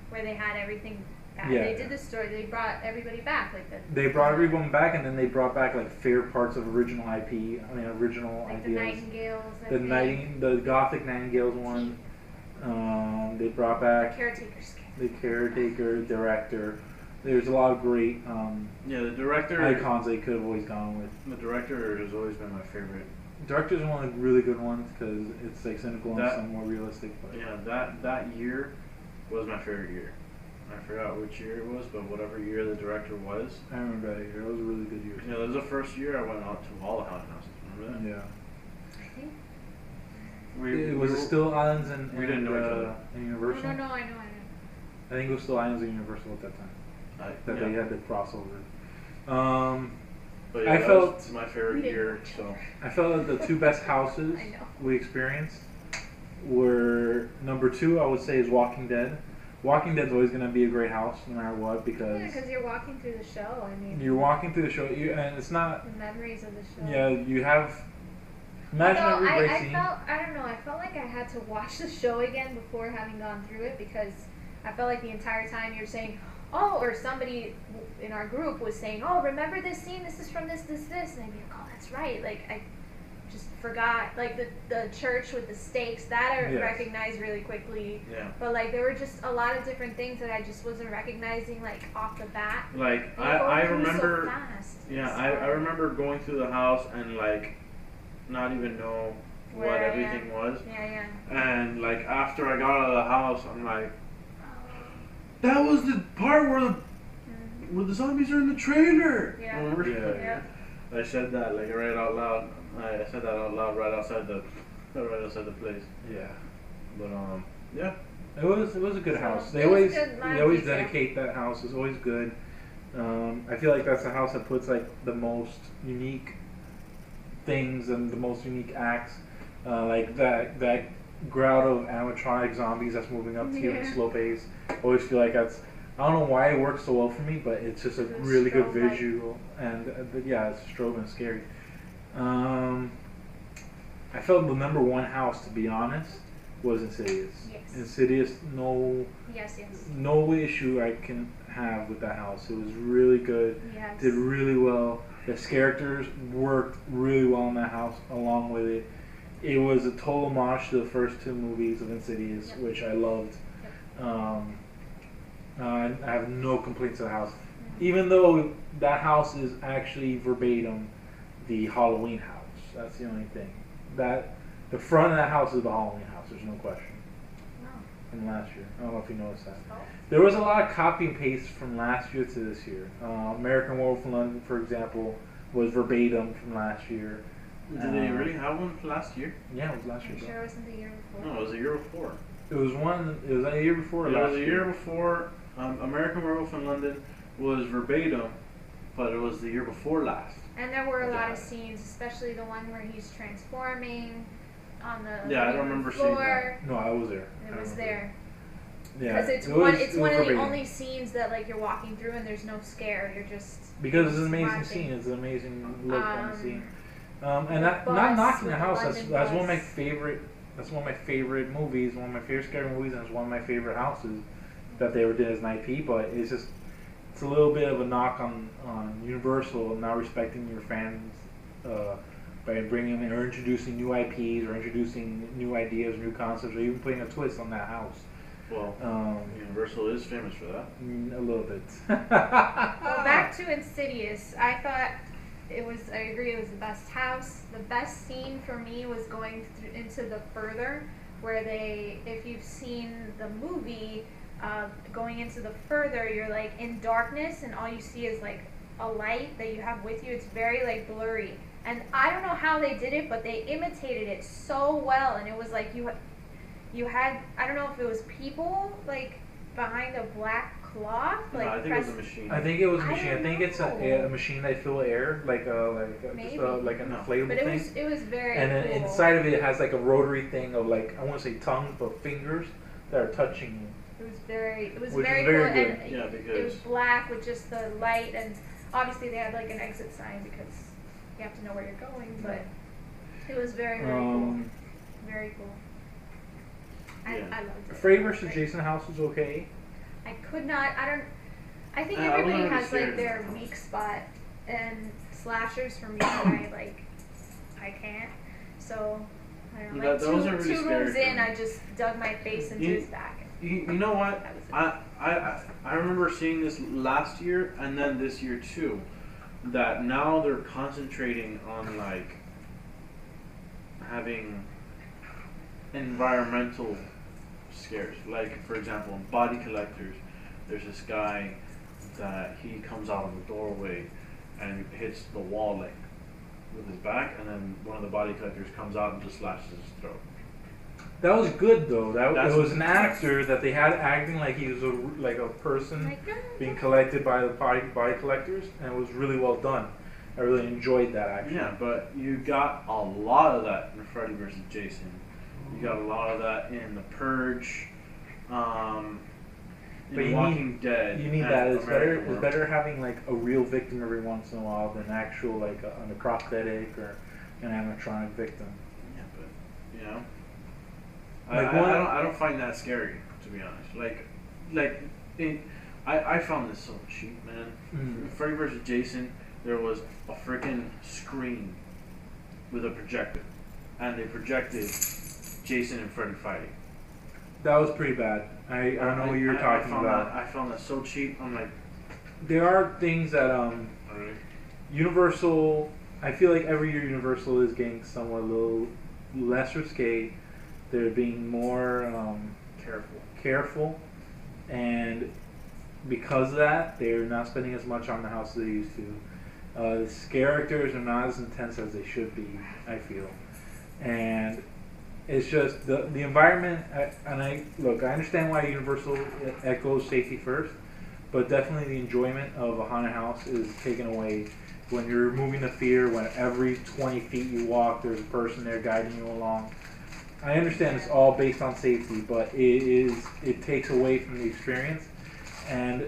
Speaker 3: where they had everything back.
Speaker 1: Yeah.
Speaker 3: They did the story. They brought everybody back, like
Speaker 1: They brought everyone back, and then they brought back like favorite parts of original IP. I mean, original
Speaker 3: like the
Speaker 1: ideas.
Speaker 3: Nightingales. I
Speaker 1: The
Speaker 3: think.
Speaker 1: the Gothic Nightingales one. They brought back
Speaker 3: The Caretaker scare.
Speaker 1: the Caretaker, director. There's a lot of great
Speaker 2: Yeah, the director.
Speaker 1: icons they could have always gone with.
Speaker 2: The director has always been my favorite.
Speaker 1: Director's one of the really good ones because it's like cynical and
Speaker 2: That-
Speaker 1: some more realistic. But
Speaker 2: Yeah, that year was my favorite year. I forgot which year it was, but whatever year the director was.
Speaker 1: I remember that year. It was a really good year.
Speaker 2: Yeah, that was the first year I went out to all the haunted houses. Remember that?
Speaker 1: Yeah.
Speaker 3: I think.
Speaker 1: Was it still Islands and
Speaker 2: we didn't know each other.
Speaker 1: and Universal?
Speaker 3: No, I know.
Speaker 1: I think it was still Islands and Universal at that time. That
Speaker 2: yeah.
Speaker 1: they had the crossover.
Speaker 2: But yeah,
Speaker 1: I
Speaker 2: that
Speaker 1: felt-
Speaker 2: was my favorite
Speaker 3: We didn't
Speaker 2: year.
Speaker 3: know each
Speaker 2: So
Speaker 1: I felt that the two best houses
Speaker 3: I know.
Speaker 1: we experienced were number 2. I would say is Walking Dead. Walking Dead's always going to be a great house no matter what because
Speaker 3: Yeah, because you're walking through the show. I mean,
Speaker 1: you're walking through the show and it's not.
Speaker 3: the memories of the show.
Speaker 1: Yeah, you have. Imagine
Speaker 3: Although
Speaker 1: every great
Speaker 3: I
Speaker 1: scene.
Speaker 3: felt, I don't know, I felt like I had to watch the show again before having gone through it because I felt like the entire time you're saying, oh, or somebody in our group was saying, oh, remember this scene? This is from this, and I'd be like, oh, that's right. Like, I just forgot. Like, the church with the stakes, that I
Speaker 1: Yes.
Speaker 3: recognized really quickly.
Speaker 2: yeah,
Speaker 3: But, like, there were just a lot of different things that I just wasn't recognizing, like, off the bat.
Speaker 2: like
Speaker 3: They were
Speaker 2: I
Speaker 3: going through
Speaker 2: remember.
Speaker 3: So fast.
Speaker 2: Yeah,
Speaker 3: It's
Speaker 2: I
Speaker 3: hard.
Speaker 2: remember going through the house and like not even know
Speaker 3: Where
Speaker 2: what
Speaker 3: I
Speaker 2: everything
Speaker 3: am.
Speaker 2: was.
Speaker 3: Yeah.
Speaker 2: And like after I got out of the house, I'm like, that was the part where the zombies are in the trailer.
Speaker 3: Yeah.
Speaker 2: Remember?
Speaker 1: Yeah.
Speaker 3: Yeah.
Speaker 2: I said that like right out loud. I said that out loud right outside the place.
Speaker 1: Yeah.
Speaker 2: But yeah.
Speaker 1: It was a good
Speaker 3: So,
Speaker 1: house.
Speaker 3: it was good, lot
Speaker 1: They
Speaker 3: of
Speaker 1: always
Speaker 3: detail.
Speaker 1: dedicate that house. It's always good. I feel like that's the house that puts like the most unique things and the most unique acts. Like that crowd of animatronic zombies that's moving up to you at a
Speaker 3: Yeah.
Speaker 1: slow pace. I always feel like that's. I don't know why it works so well for me, but it's just a
Speaker 3: The
Speaker 1: really good
Speaker 3: strobe light.
Speaker 1: visual and yeah, it's strobe and scary. I felt the number 1 house, to be honest, was Insidious.
Speaker 3: Yes.
Speaker 1: Insidious, no
Speaker 3: Yes.
Speaker 1: issue I can have with that house. It was really good.
Speaker 3: Yes.
Speaker 1: Did really well. The characters worked really well in that house along with it. It was a total homage to the first 2 movies of Insidious,
Speaker 3: Yep.
Speaker 1: which I loved.
Speaker 3: Yep.
Speaker 1: I have no complaints to the house. Even though that house is actually verbatim the Halloween house. That's the only thing. That the front of that house is the Halloween house. There's no question.
Speaker 3: No.
Speaker 1: From last year. I don't know if you noticed that.
Speaker 3: Oh.
Speaker 1: There was a lot of copy and paste from last year to this year. American Werewolf in London, for example, was verbatim from last year.
Speaker 2: Did they really have one last year?
Speaker 1: Yeah, it was last year.
Speaker 3: I'm sure it wasn't the year before.
Speaker 2: No, it was the year before.
Speaker 1: It was a year before.
Speaker 2: It was a year before. American Werewolf in London was verbatim, but it was the year before last.
Speaker 3: And there were a lot of scenes, especially the one where he's transforming on the
Speaker 2: I don't remember seeing
Speaker 3: floor.
Speaker 1: No, I was there.
Speaker 3: It was there.
Speaker 1: Yeah,
Speaker 3: because it's one of the only scenes that like you're walking through and there's no scare. You're just
Speaker 1: because it's an amazing scene. It's an amazing look on the scene. And not knocking the house. That's one of my favorite. That's one of my favorite movies. One of my favorite scary movies, and it's one of my favorite houses that they ever did as an IP. But it's a little bit of a knock on Universal not respecting your fans by bringing in or introducing new IPs or introducing new ideas, new concepts, or even putting a twist on that house.
Speaker 2: Well, Universal is famous for that.
Speaker 1: A little bit.
Speaker 3: Well, back to Insidious. I thought I agree, it was the best house. The best scene for me was going into the further, where if you've seen the movie, going into the further, you're like in darkness and all you see is like a light that you have with you. It's very like blurry. And I don't know how they did it, but they imitated it so well. And it was like you had, I don't know if it was people like behind a black cloth. Like
Speaker 2: no, I think it was a machine.
Speaker 1: I think it was a machine. I think it's a machine that fill air, like an inflatable
Speaker 3: but
Speaker 1: thing.
Speaker 3: It was very
Speaker 1: and then
Speaker 3: cool.
Speaker 1: inside of it has like a rotary thing of like, I want to say tongues, but fingers that are touching you.
Speaker 3: It was very
Speaker 1: Which
Speaker 3: cool.
Speaker 1: good.
Speaker 3: And
Speaker 2: Yeah, because
Speaker 3: it was black with just the light, and obviously they had like an exit sign because you have to know where you're going. But it was very cool. Very cool. I loved it.
Speaker 1: Freddy vs. Jason house was okay.
Speaker 3: I could not. I think everybody has like their weak spot, and slashers for me, I can't. So I don't know. Like
Speaker 2: those are really
Speaker 3: two rooms
Speaker 2: scary
Speaker 3: in, I just dug my face into his back.
Speaker 2: You know what? I remember seeing this last year and then this year too. That now they're concentrating on like having environmental scares. Like for example, in Body Collectors, there's this guy that he comes out of the doorway and hits the wall like with his back, and then one of the Body Collectors comes out and just slashes his throat.
Speaker 1: That was good though. It was an actor that they had acting like he was a person being collected by the body collectors, and it was really well done. I really enjoyed that actually.
Speaker 2: Yeah, but you got a lot of that in Freddy vs. Jason. You got a lot of that in The Purge, in Walking Dead.
Speaker 1: You need that. It's better having like a real victim every once in a while than actual like a prosthetic or an animatronic victim.
Speaker 2: Yeah, but you know.
Speaker 1: Like
Speaker 2: I don't find that scary, to be honest. I found this so cheap, man.
Speaker 1: Mm-hmm.
Speaker 2: Freddy vs. Jason, there was a freaking screen with a projector, and they projected Jason and Freddy fighting.
Speaker 1: That was pretty bad. I don't know what you were talking about.
Speaker 2: I found that so cheap. I'm like,
Speaker 1: there are things that Universal. I feel like every year Universal is getting somewhat a little less risque. They're being more careful, and because of that, they're not spending as much on the house as they used to. The characters are not as intense as they should be, I feel, and it's just the environment. I understand why Universal echoes safety first, but definitely the enjoyment of a haunted house is taken away when you're removing the fear. When every 20 feet you walk, there's a person there guiding you along. I understand it's all based on safety, but it takes away from the experience, and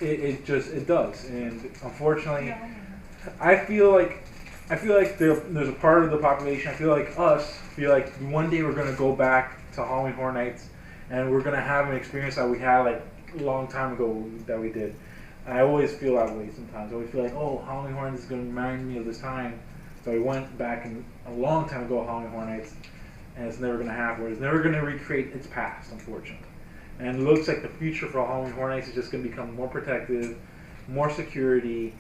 Speaker 1: it does. And unfortunately, I feel like there's a part of the population. I feel like one day we're gonna go back to Halloween Horror Nights, and we're gonna have an experience that we had like a long time ago that we did. I always feel that way sometimes. I always feel like, oh, Halloween Horror Nights is gonna remind me of this time. So we went back a long time ago, Halloween Horror Nights. And it's never going to happen. It's never going to recreate its past, unfortunately. And it looks like the future for Halloween Horror Nights is just going to become more protective, more security,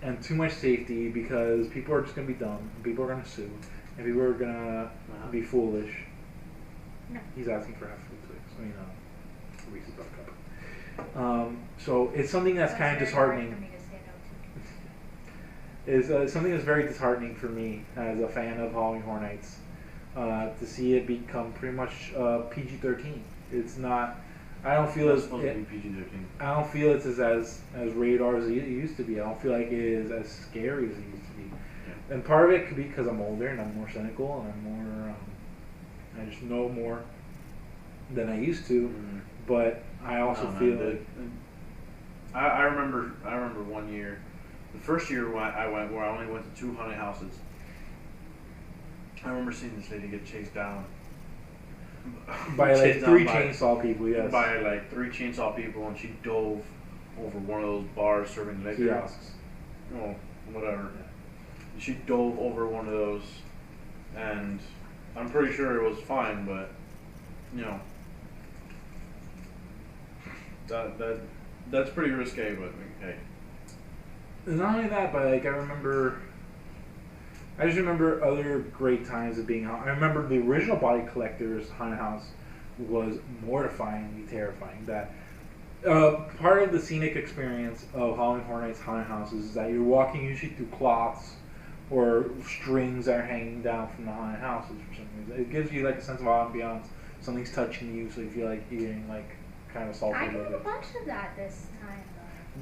Speaker 1: and too much safety because people are just going to be dumb, and people are going to sue, and people are going to be foolish.
Speaker 3: No.
Speaker 1: He's asking for half of Twix. Reese's Buttercup. So it's something that's kind of disheartening. is something that's very disheartening for me as a fan of Halloween Horror Nights. To see it become pretty much PG-13. It's not. I don't feel
Speaker 2: It's
Speaker 1: it's.
Speaker 2: supposed to be PG-13.
Speaker 1: I don't feel it's as rated R as it used to be. I don't feel like it is as scary as it used to be.
Speaker 2: Yeah.
Speaker 1: And part of it could be because I'm older and I'm more cynical and I'm more. I just know more than I used to.
Speaker 2: Mm-hmm.
Speaker 1: But I also feel like.
Speaker 2: I remember one year, the first year when I went, where I only went to 2 haunted houses. I remember seeing this lady get chased down
Speaker 1: by like 3 chainsaw people, yes.
Speaker 2: By like 3 chainsaw people, and she dove over one of those bars serving liquor.
Speaker 1: Kiosks.
Speaker 2: Oh, whatever. She dove over one of those, and I'm pretty sure it was fine, but you know, that's pretty risque. But hey,
Speaker 1: and not only that, but like I just remember other great times of being out. I remember the original Body Collectors haunted house was mortifyingly terrifying. That part of the scenic experience of Halloween Horror Nights haunted houses is that you're walking usually through cloths or strings that are hanging down from the haunted houses for some reason. It gives you like a sense of ambiance. Something's touching you, so you feel like you're getting like kind of assaulted.
Speaker 3: I did a bunch of that this time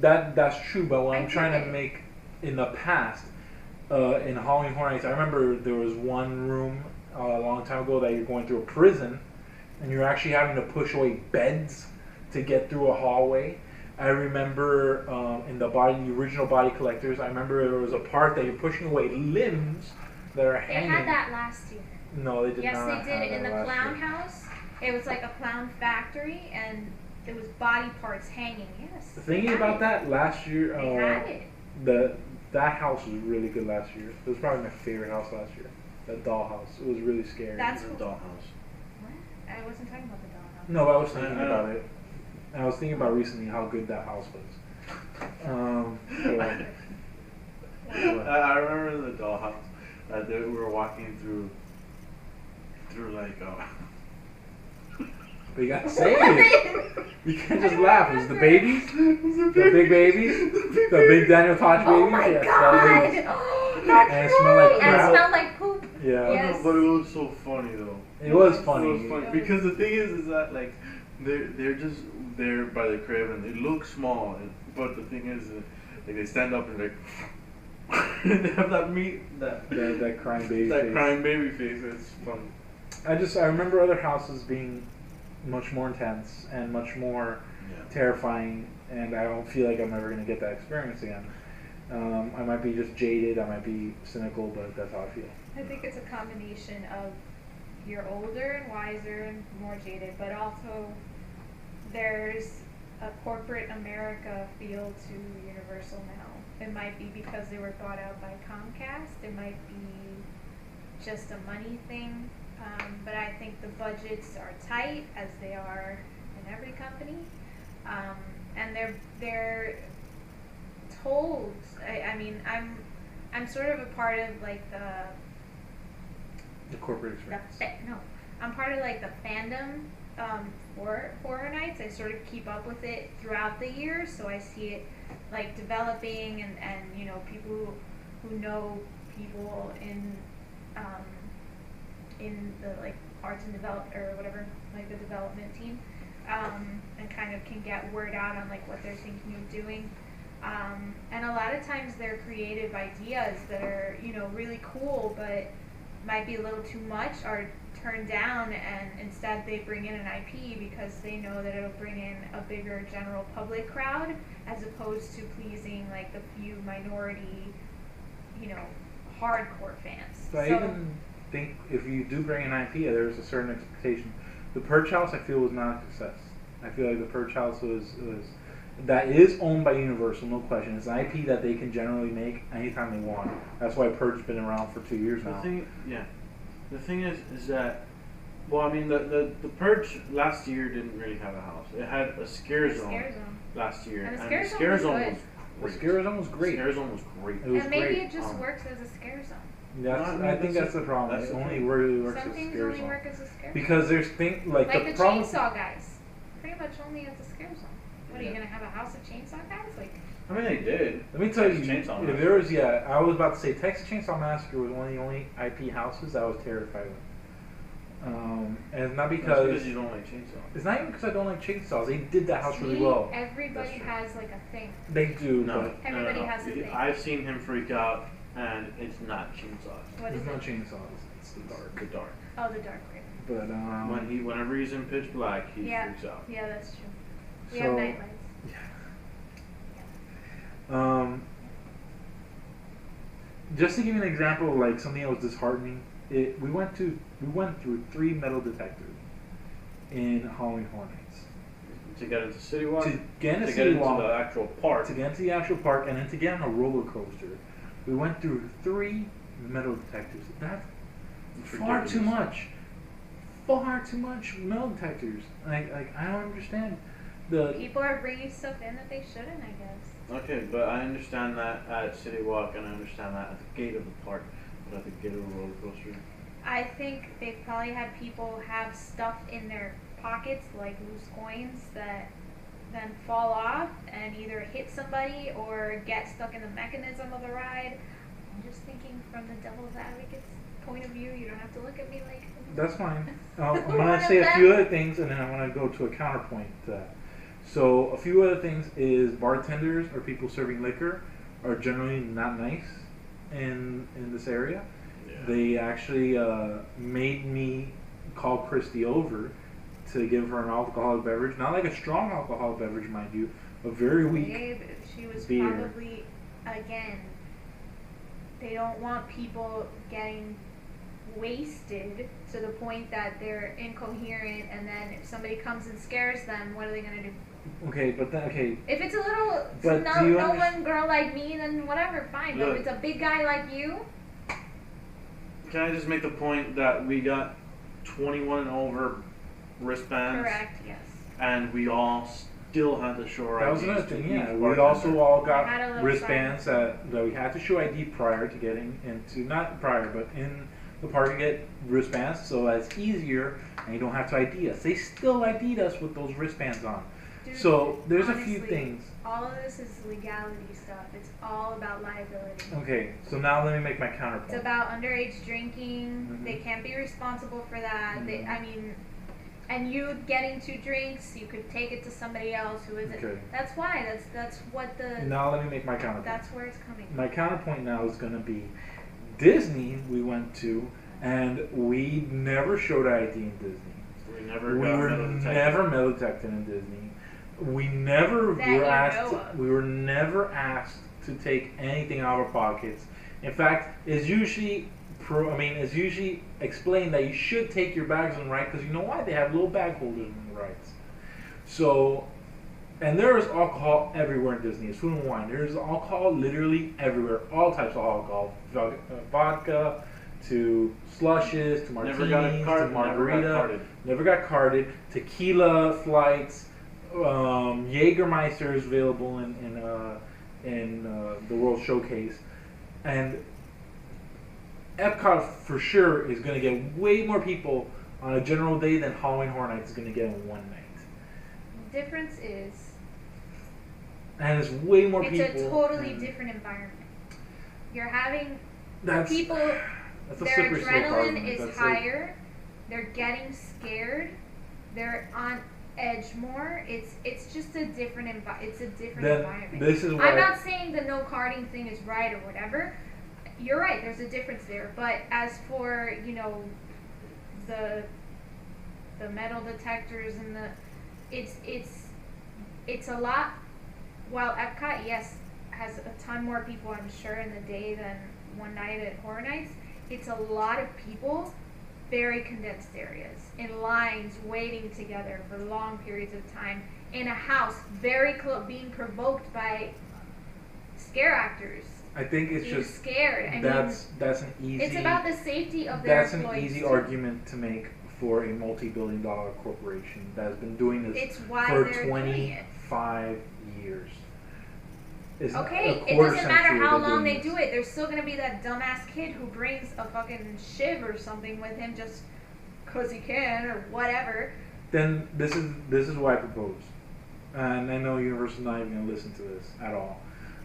Speaker 3: though.
Speaker 1: That's true, but what I'm trying to make in the past. In Halloween Horror Nights, I remember there was one room a long time ago that you're going through a prison, and you're actually having to push away beds to get through a hallway. I remember in the original Body Collectors, I remember there was a part that you're pushing away limbs that are hanging.
Speaker 3: They had that last year.
Speaker 1: No, they did not.
Speaker 3: Yes, they did. In the clown
Speaker 1: year.
Speaker 3: house, it was like a clown factory, and there was body parts hanging. Yes.
Speaker 1: Thinking about that last year,
Speaker 3: they had it.
Speaker 1: That house was really good last year. It was probably my favorite house last year. That dollhouse. It was really scary.
Speaker 3: That's
Speaker 2: the
Speaker 3: cool.
Speaker 2: dollhouse.
Speaker 3: What? I wasn't talking about the dollhouse.
Speaker 1: No, I was thinking about it. I was thinking about recently how good that house was.
Speaker 2: I remember the dollhouse. We were walking through like.
Speaker 1: But you gotta say it. You can't just laugh. It was the babies, the big babies, the big Daniel Tosh babies.
Speaker 3: Oh my god!
Speaker 1: And it smelled like
Speaker 3: And it
Speaker 1: crap.
Speaker 3: smelled like poop.
Speaker 1: Yeah.
Speaker 3: Yes.
Speaker 2: But it was so funny though.
Speaker 1: It was funny.
Speaker 2: It was funny because the thing is that like they're just there by the crib and they look small, but the thing is like they stand up and like they have that
Speaker 1: crying baby
Speaker 2: that
Speaker 1: face.
Speaker 2: crying baby face. It's fun.
Speaker 1: I remember other houses being much more intense and much more terrifying, and I don't feel like I'm ever going to get that experience again. I might be just jaded, I might be cynical, but that's how I feel.
Speaker 3: I think it's a combination of you're older and wiser and more jaded, but also there's a corporate America feel to Universal now. It might be because they were bought out by Comcast. It might be just a money thing. But I think the budgets are tight, as they are in every company, and they're told. I mean, I'm sort of a part of like
Speaker 1: the corporate experience.
Speaker 3: I'm part of like the fandom for Horror Nights. I sort of keep up with it throughout the year, so I see it like developing, and you know, people who know people in the like arts and develop or whatever, like the development team, and kind of can get word out on like what they're thinking of doing. And a lot of times they're creative ideas that are, you know, really cool, but might be a little too much, are turned down, and instead they bring in an IP because they know that it'll bring in a bigger general public crowd, as opposed to pleasing like the few minority, you know, hardcore fans.
Speaker 1: So I even think if you do bring an IP, there's a certain expectation. The Purge House, I feel, was not a success. I feel like the Purge House was that is owned by Universal, no question. It's an IP that they can generally make anytime they want. That's why Purge's been around for 2 years now.
Speaker 2: The thing is that, well, I mean, the Purge last year didn't really have a house. It had a scare zone last year,
Speaker 3: and
Speaker 2: the scare zone was
Speaker 1: the scare zone was great.
Speaker 2: The scare zone was great.
Speaker 1: It was
Speaker 3: and maybe
Speaker 1: great.
Speaker 3: it just works as a scare zone.
Speaker 1: I think that's the problem. It only really works
Speaker 3: Some
Speaker 1: as a
Speaker 3: things
Speaker 1: scare
Speaker 3: only
Speaker 1: zone.
Speaker 3: work as a scare zone.
Speaker 1: Because there's things like
Speaker 3: the
Speaker 1: problem.
Speaker 3: chainsaw guys, pretty much only as a scare zone. What are you gonna have a house of chainsaw guys? Like,
Speaker 2: I mean, they did.
Speaker 1: Let me tell you,
Speaker 2: Texas Chainsaw
Speaker 1: if
Speaker 2: Massacre.
Speaker 1: there was, I was about to say Texas Chainsaw Massacre was one of the only IP houses I was terrified of. And it's not
Speaker 2: That's
Speaker 1: because
Speaker 2: because you don't like chainsaws.
Speaker 1: it's not even because I don't like chainsaws. They did that house really well.
Speaker 3: Everybody
Speaker 2: That's true.
Speaker 3: has like a thing.
Speaker 1: They do,
Speaker 2: No,
Speaker 3: Everybody has a thing.
Speaker 2: I've seen him freak out, and it's not chainsaws.
Speaker 3: What
Speaker 1: but
Speaker 3: is
Speaker 1: it's not
Speaker 3: it?
Speaker 1: chainsaws. It's the dark.
Speaker 2: The dark.
Speaker 3: Oh, the dark raven.
Speaker 1: But
Speaker 2: Whenever he's in pitch black, he
Speaker 3: Yeah.
Speaker 2: freaks out.
Speaker 3: Yeah, that's true. We
Speaker 1: So-
Speaker 3: have night lights.
Speaker 1: Just to give you an example of like something that was disheartening, we went through 3 metal detectors in Halloween Horror Nights.
Speaker 2: To get into City Walk,
Speaker 1: To get into
Speaker 2: to
Speaker 1: City
Speaker 2: get into
Speaker 1: Walk,
Speaker 2: the actual park.
Speaker 1: to get into the actual park, and then to get on a roller coaster, we went through 3 metal detectors. That's
Speaker 2: It's
Speaker 1: far too
Speaker 2: ridiculous.
Speaker 1: much. Far too much metal detectors. Like I don't understand.
Speaker 3: People are bringing stuff in that they shouldn't, I guess.
Speaker 2: Okay, but I understand that at City Walk, and I understand that at the gate of the park, but at the gate of the roller coaster.
Speaker 3: I think they've probably had people have stuff in their pockets, like loose coins, that then fall off and either hit somebody or get stuck in the mechanism of the ride. I'm just thinking from the devil's advocate's point of view. You don't have to look at me like...
Speaker 1: That's fine. I'm
Speaker 3: One
Speaker 1: gonna
Speaker 3: of
Speaker 1: say a
Speaker 3: them.
Speaker 1: few other things, and then I'm gonna go to a counterpoint to that. So a few other things is bartenders or people serving liquor are generally not nice in this area.
Speaker 2: Yeah.
Speaker 1: They actually made me call Christy over to give her an alcoholic beverage, not like a strong alcoholic beverage, mind you, a very weak.
Speaker 3: Babe, she was
Speaker 1: beer.
Speaker 3: probably, again, they don't want people getting wasted to the point that they're incoherent, and then if somebody comes and scares them, what are they going to do?
Speaker 1: Okay, but then
Speaker 3: If it's a little
Speaker 1: But do you
Speaker 3: one girl like me, then whatever, fine. But
Speaker 2: Look.
Speaker 3: if it's a big guy like you,
Speaker 2: Can I just make the point that we got 21 and over wristbands,
Speaker 3: correct, yes.
Speaker 2: and we all still had to show our
Speaker 1: that was
Speaker 2: IDs
Speaker 1: another
Speaker 2: to
Speaker 1: thing.
Speaker 2: each
Speaker 1: Yeah, we
Speaker 2: bartender.
Speaker 1: also all
Speaker 3: I had a
Speaker 1: got
Speaker 3: little
Speaker 1: wristbands that we had to show ID prior to getting into, not prior, but in the park to get wristbands, so that's easier, and you don't have to ID us. They still ID'd us with those wristbands on.
Speaker 3: Dude,
Speaker 1: So there's a few
Speaker 3: honestly,
Speaker 1: things.
Speaker 3: All of this is legality stuff. It's all about liability.
Speaker 1: Okay, so now let me make my
Speaker 3: It's
Speaker 1: counterpoint.
Speaker 3: about underage drinking.
Speaker 1: Mhm.
Speaker 3: They can't be responsible for that.
Speaker 1: Mhm.
Speaker 3: And you getting 2 drinks, you could take it to somebody else who isn't.
Speaker 1: Okay.
Speaker 3: That's why. That's what the.
Speaker 1: Now let me make my counterpoint.
Speaker 3: That's where it's coming.
Speaker 1: My counterpoint now is going to be Disney. We went to, and we never showed ID in Disney.
Speaker 2: We never
Speaker 1: We
Speaker 2: got
Speaker 1: were
Speaker 2: metal detected.
Speaker 1: never metal detected in Disney. We never
Speaker 3: That
Speaker 1: were
Speaker 3: you
Speaker 1: asked.
Speaker 3: know of.
Speaker 1: We were never asked to take anything out of our pockets. In fact, it's usually it's usually explained that you should take your bags on the ride because you know why? They have little bag holders on the rides. So, and there is alcohol everywhere in Disney. It's food and wine. There is alcohol literally everywhere. All types of alcohol, vodka to slushes to martinis
Speaker 2: Never got a
Speaker 1: to
Speaker 2: card.
Speaker 1: margarita. Never got carded. Tequila flights. Jägermeister is available in the World Showcase, and Epcot for sure is going to get way more people on a general day than Halloween Horror Nights is going to get in one night.
Speaker 3: Difference is
Speaker 1: And it's way more people.
Speaker 3: it's a totally
Speaker 1: and
Speaker 3: different environment. You're having
Speaker 1: That's
Speaker 3: people.
Speaker 1: that's a
Speaker 3: Their
Speaker 1: slippery slope
Speaker 3: adrenaline
Speaker 1: argument.
Speaker 3: is
Speaker 1: That's like-
Speaker 3: higher. They're getting scared. They're on edge more. It's just a different It's a different
Speaker 1: then
Speaker 3: environment.
Speaker 1: this is why
Speaker 3: I'm not saying the no carding thing is right or whatever. You're right. There's a difference there. But as for the metal detectors and it's a lot. While Epcot, yes, has a ton more people, I'm sure, in the day than one night at Horror Nights. It's a lot of people, very condensed areas, in lines, waiting together for long periods of time, in a house, very being provoked by scare actors.
Speaker 1: I think it's
Speaker 3: Being
Speaker 1: just
Speaker 3: scared. I
Speaker 1: that's an easy.
Speaker 3: it's about the safety of their
Speaker 1: That's an
Speaker 3: employees.
Speaker 1: easy
Speaker 3: too.
Speaker 1: argument to make for a multi-billion-dollar corporation that has been doing this
Speaker 3: It's why
Speaker 1: for
Speaker 3: they're doing it.
Speaker 1: 25 years. It's
Speaker 3: Okay,
Speaker 1: a
Speaker 3: it
Speaker 1: quarter
Speaker 3: doesn't matter
Speaker 1: century
Speaker 3: how
Speaker 1: they're
Speaker 3: long
Speaker 1: doing
Speaker 3: they
Speaker 1: this.
Speaker 3: do it. There's still gonna be that dumbass kid who brings a fucking shiv or something with him just 'cause he can or whatever.
Speaker 1: Then this is what I propose, and I know Universal's not even going to listen to this at all.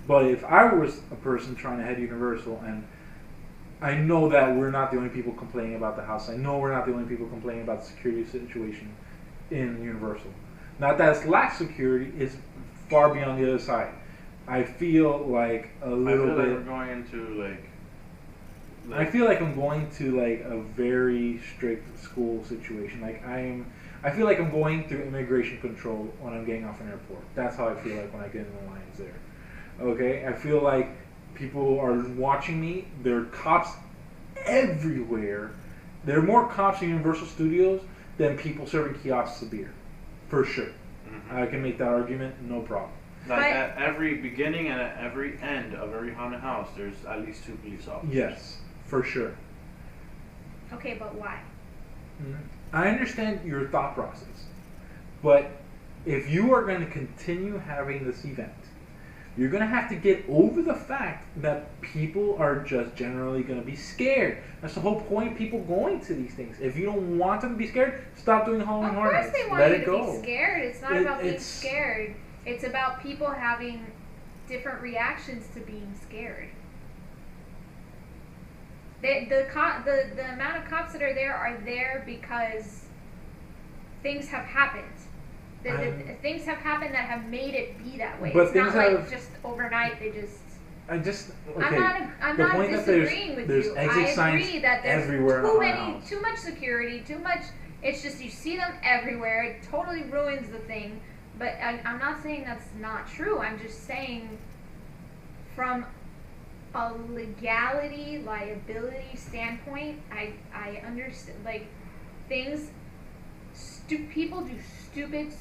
Speaker 1: But if I was a person trying to head Universal, and I know that we're not the only people complaining about the house. I know we're not the only people complaining about the security situation in Universal. Not that it's lack security, it's far beyond the other side. I feel like a little bit.
Speaker 2: Like we're going into
Speaker 1: I feel like I'm going to like a very strict school situation. I feel like I'm going through immigration control when I'm getting off an airport. That's how I feel like when I get in the lines there. Okay, I feel like people are watching me. There are cops everywhere. There are more cops in Universal Studios than people serving kiosks of beer, for sure. Mm-hmm. I can make that argument, no problem.
Speaker 2: Like at every beginning and at every end of every haunted house, there's at least 2 police officers.
Speaker 1: Yes, for sure.
Speaker 3: Okay, but why?
Speaker 1: Mm-hmm. I understand your thought process, but if you are going to continue having this event, you're going to have to get over the fact that people are just generally going to be scared. That's the whole point of people going to these things. If you don't want them to be scared, stop doing Halloween Horror Nights.
Speaker 3: Of course they want you to be scared. It's not about being scared. It's about people having different reactions to being scared. The amount of cops that are there because things have happened. Things have happened that have made it be that way.
Speaker 1: But
Speaker 3: it's not like just overnight they just...
Speaker 1: Okay.
Speaker 3: I'm not disagreeing with you. I agree that there's too much security, too much... It's just you see them everywhere. It totally ruins the thing. But I'm not saying that's not true. I'm just saying from a legality, liability standpoint, I understand, like, things... people do stupid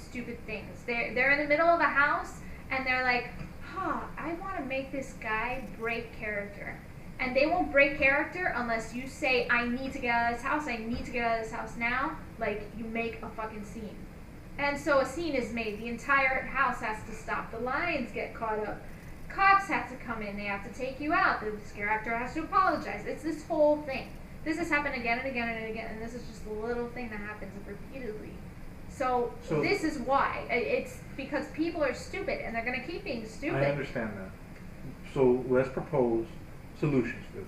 Speaker 3: things. They're in the middle of a house and they're like, I want to make this guy break character. And they won't break character unless you say, I need to get out of this house, I need to get out of this house now. Like, you make a fucking scene. And so a scene is made. The entire house has to stop. The lions get caught up. Cops have to come in. They have to take you out. The scare actor has to apologize. It's this whole thing. This has happened again and again and again, and this is just a little thing that happens repeatedly. So this is why. It's because people are stupid, and they're going to keep being stupid.
Speaker 1: I understand that. So let's propose solutions for this.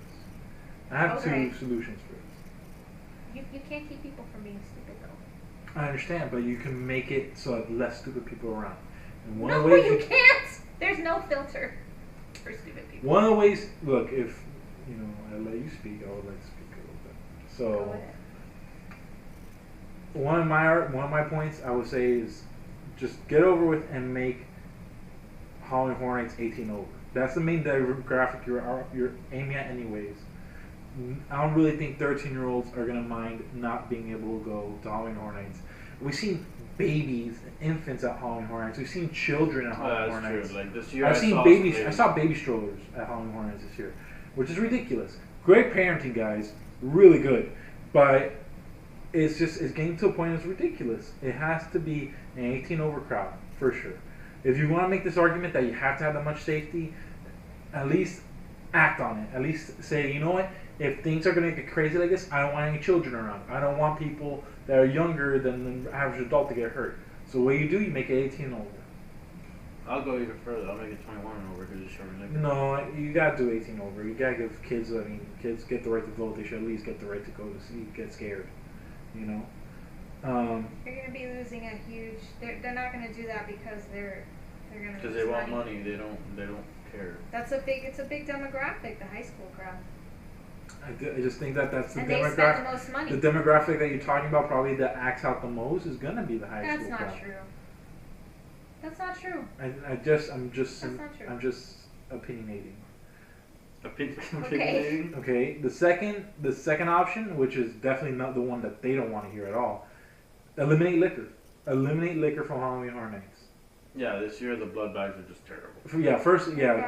Speaker 1: I have 2 solutions for this.
Speaker 3: You can't keep people from being stupid, though.
Speaker 1: I understand, but you can make it so that less stupid people are around. And
Speaker 3: you can't! There's no filter for stupid people.
Speaker 1: One of the ways, look, if I let you speak, I would like to speak a little bit. So, one of my points I would say is just get over with and make Halloween Horror Nights 18 over. That's the main demographic you're aiming at anyways. I don't really think 13-year-olds are going to mind not being able to go to Halloween Horror Nights. We've seen babies, infants at Halloween Horror Nights. We've seen children at Halloween Horror Nights.
Speaker 2: True. Like this year,
Speaker 1: I've seen babies. I saw baby strollers at Halloween Horror Nights this year, which is ridiculous. Great parenting, guys. Really good. But it's getting to a point that's ridiculous. It has to be an 18 over crowd, for sure. If you want to make this argument that you have to have that much safety, at least act on it. At least say, you know what? If things are going to get crazy like this, I don't want any children around. I don't want people that are younger than the average adult to get hurt. So what you do, you make it 18 over.
Speaker 2: I'll go even further. I'll make it 21 and over because it's short.
Speaker 1: No, you gotta do 18 over. You gotta give kids. Kids get the right to vote. They should at least get the right to go to see, get scared. You know.
Speaker 3: You're gonna be losing a huge. They're not gonna do that because they're gonna.
Speaker 2: Because they want money. They don't care.
Speaker 3: It's a big demographic. The high school crowd.
Speaker 1: I just think that's the demographic.
Speaker 3: They spend the most money.
Speaker 1: The demographic that you're talking about, probably that acts out the most, is gonna be the high school crowd.
Speaker 3: That's not true. That's not true.
Speaker 1: I'm just opinionating.
Speaker 2: Opinionating.
Speaker 1: Okay. The second option, which is definitely not the one that they don't want to hear at all, eliminate liquor. Eliminate liquor from Halloween Horror Nights.
Speaker 2: Yeah, this year the blood bags are just terrible.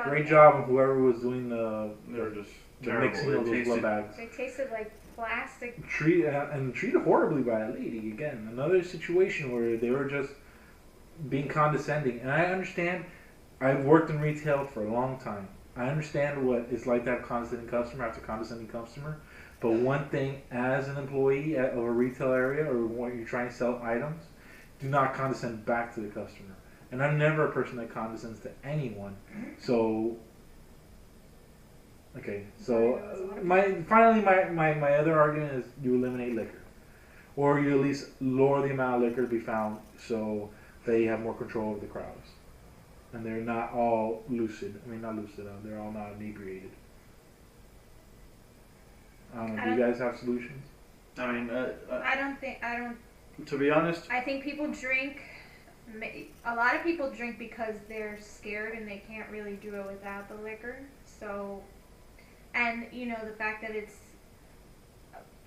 Speaker 1: Great job of whoever was doing the mixing of those blood bags.
Speaker 3: They tasted like plastic.
Speaker 1: Treated horribly by a lady. Again, another situation where they were just being condescending. And I understand. I've worked in retail for a long time. I understand what it's like to have condescending customer after condescending customer. But one thing, as an employee of a retail area or when you're trying to sell items, do not condescend back to the customer. and I'm never a person that condescends to anyone. So, okay, so my other argument is you eliminate liquor, or you at least lower the amount of liquor to be found, so they have more control over the crowds, and they're not all lucid. I mean, not lucid. They're all not inebriated. Do you guys have solutions?
Speaker 2: I mean,
Speaker 3: I don't.
Speaker 2: to be honest,
Speaker 3: I think people drink. A lot of people drink because they're scared and they can't really do it without the liquor. So, and you know the fact that it's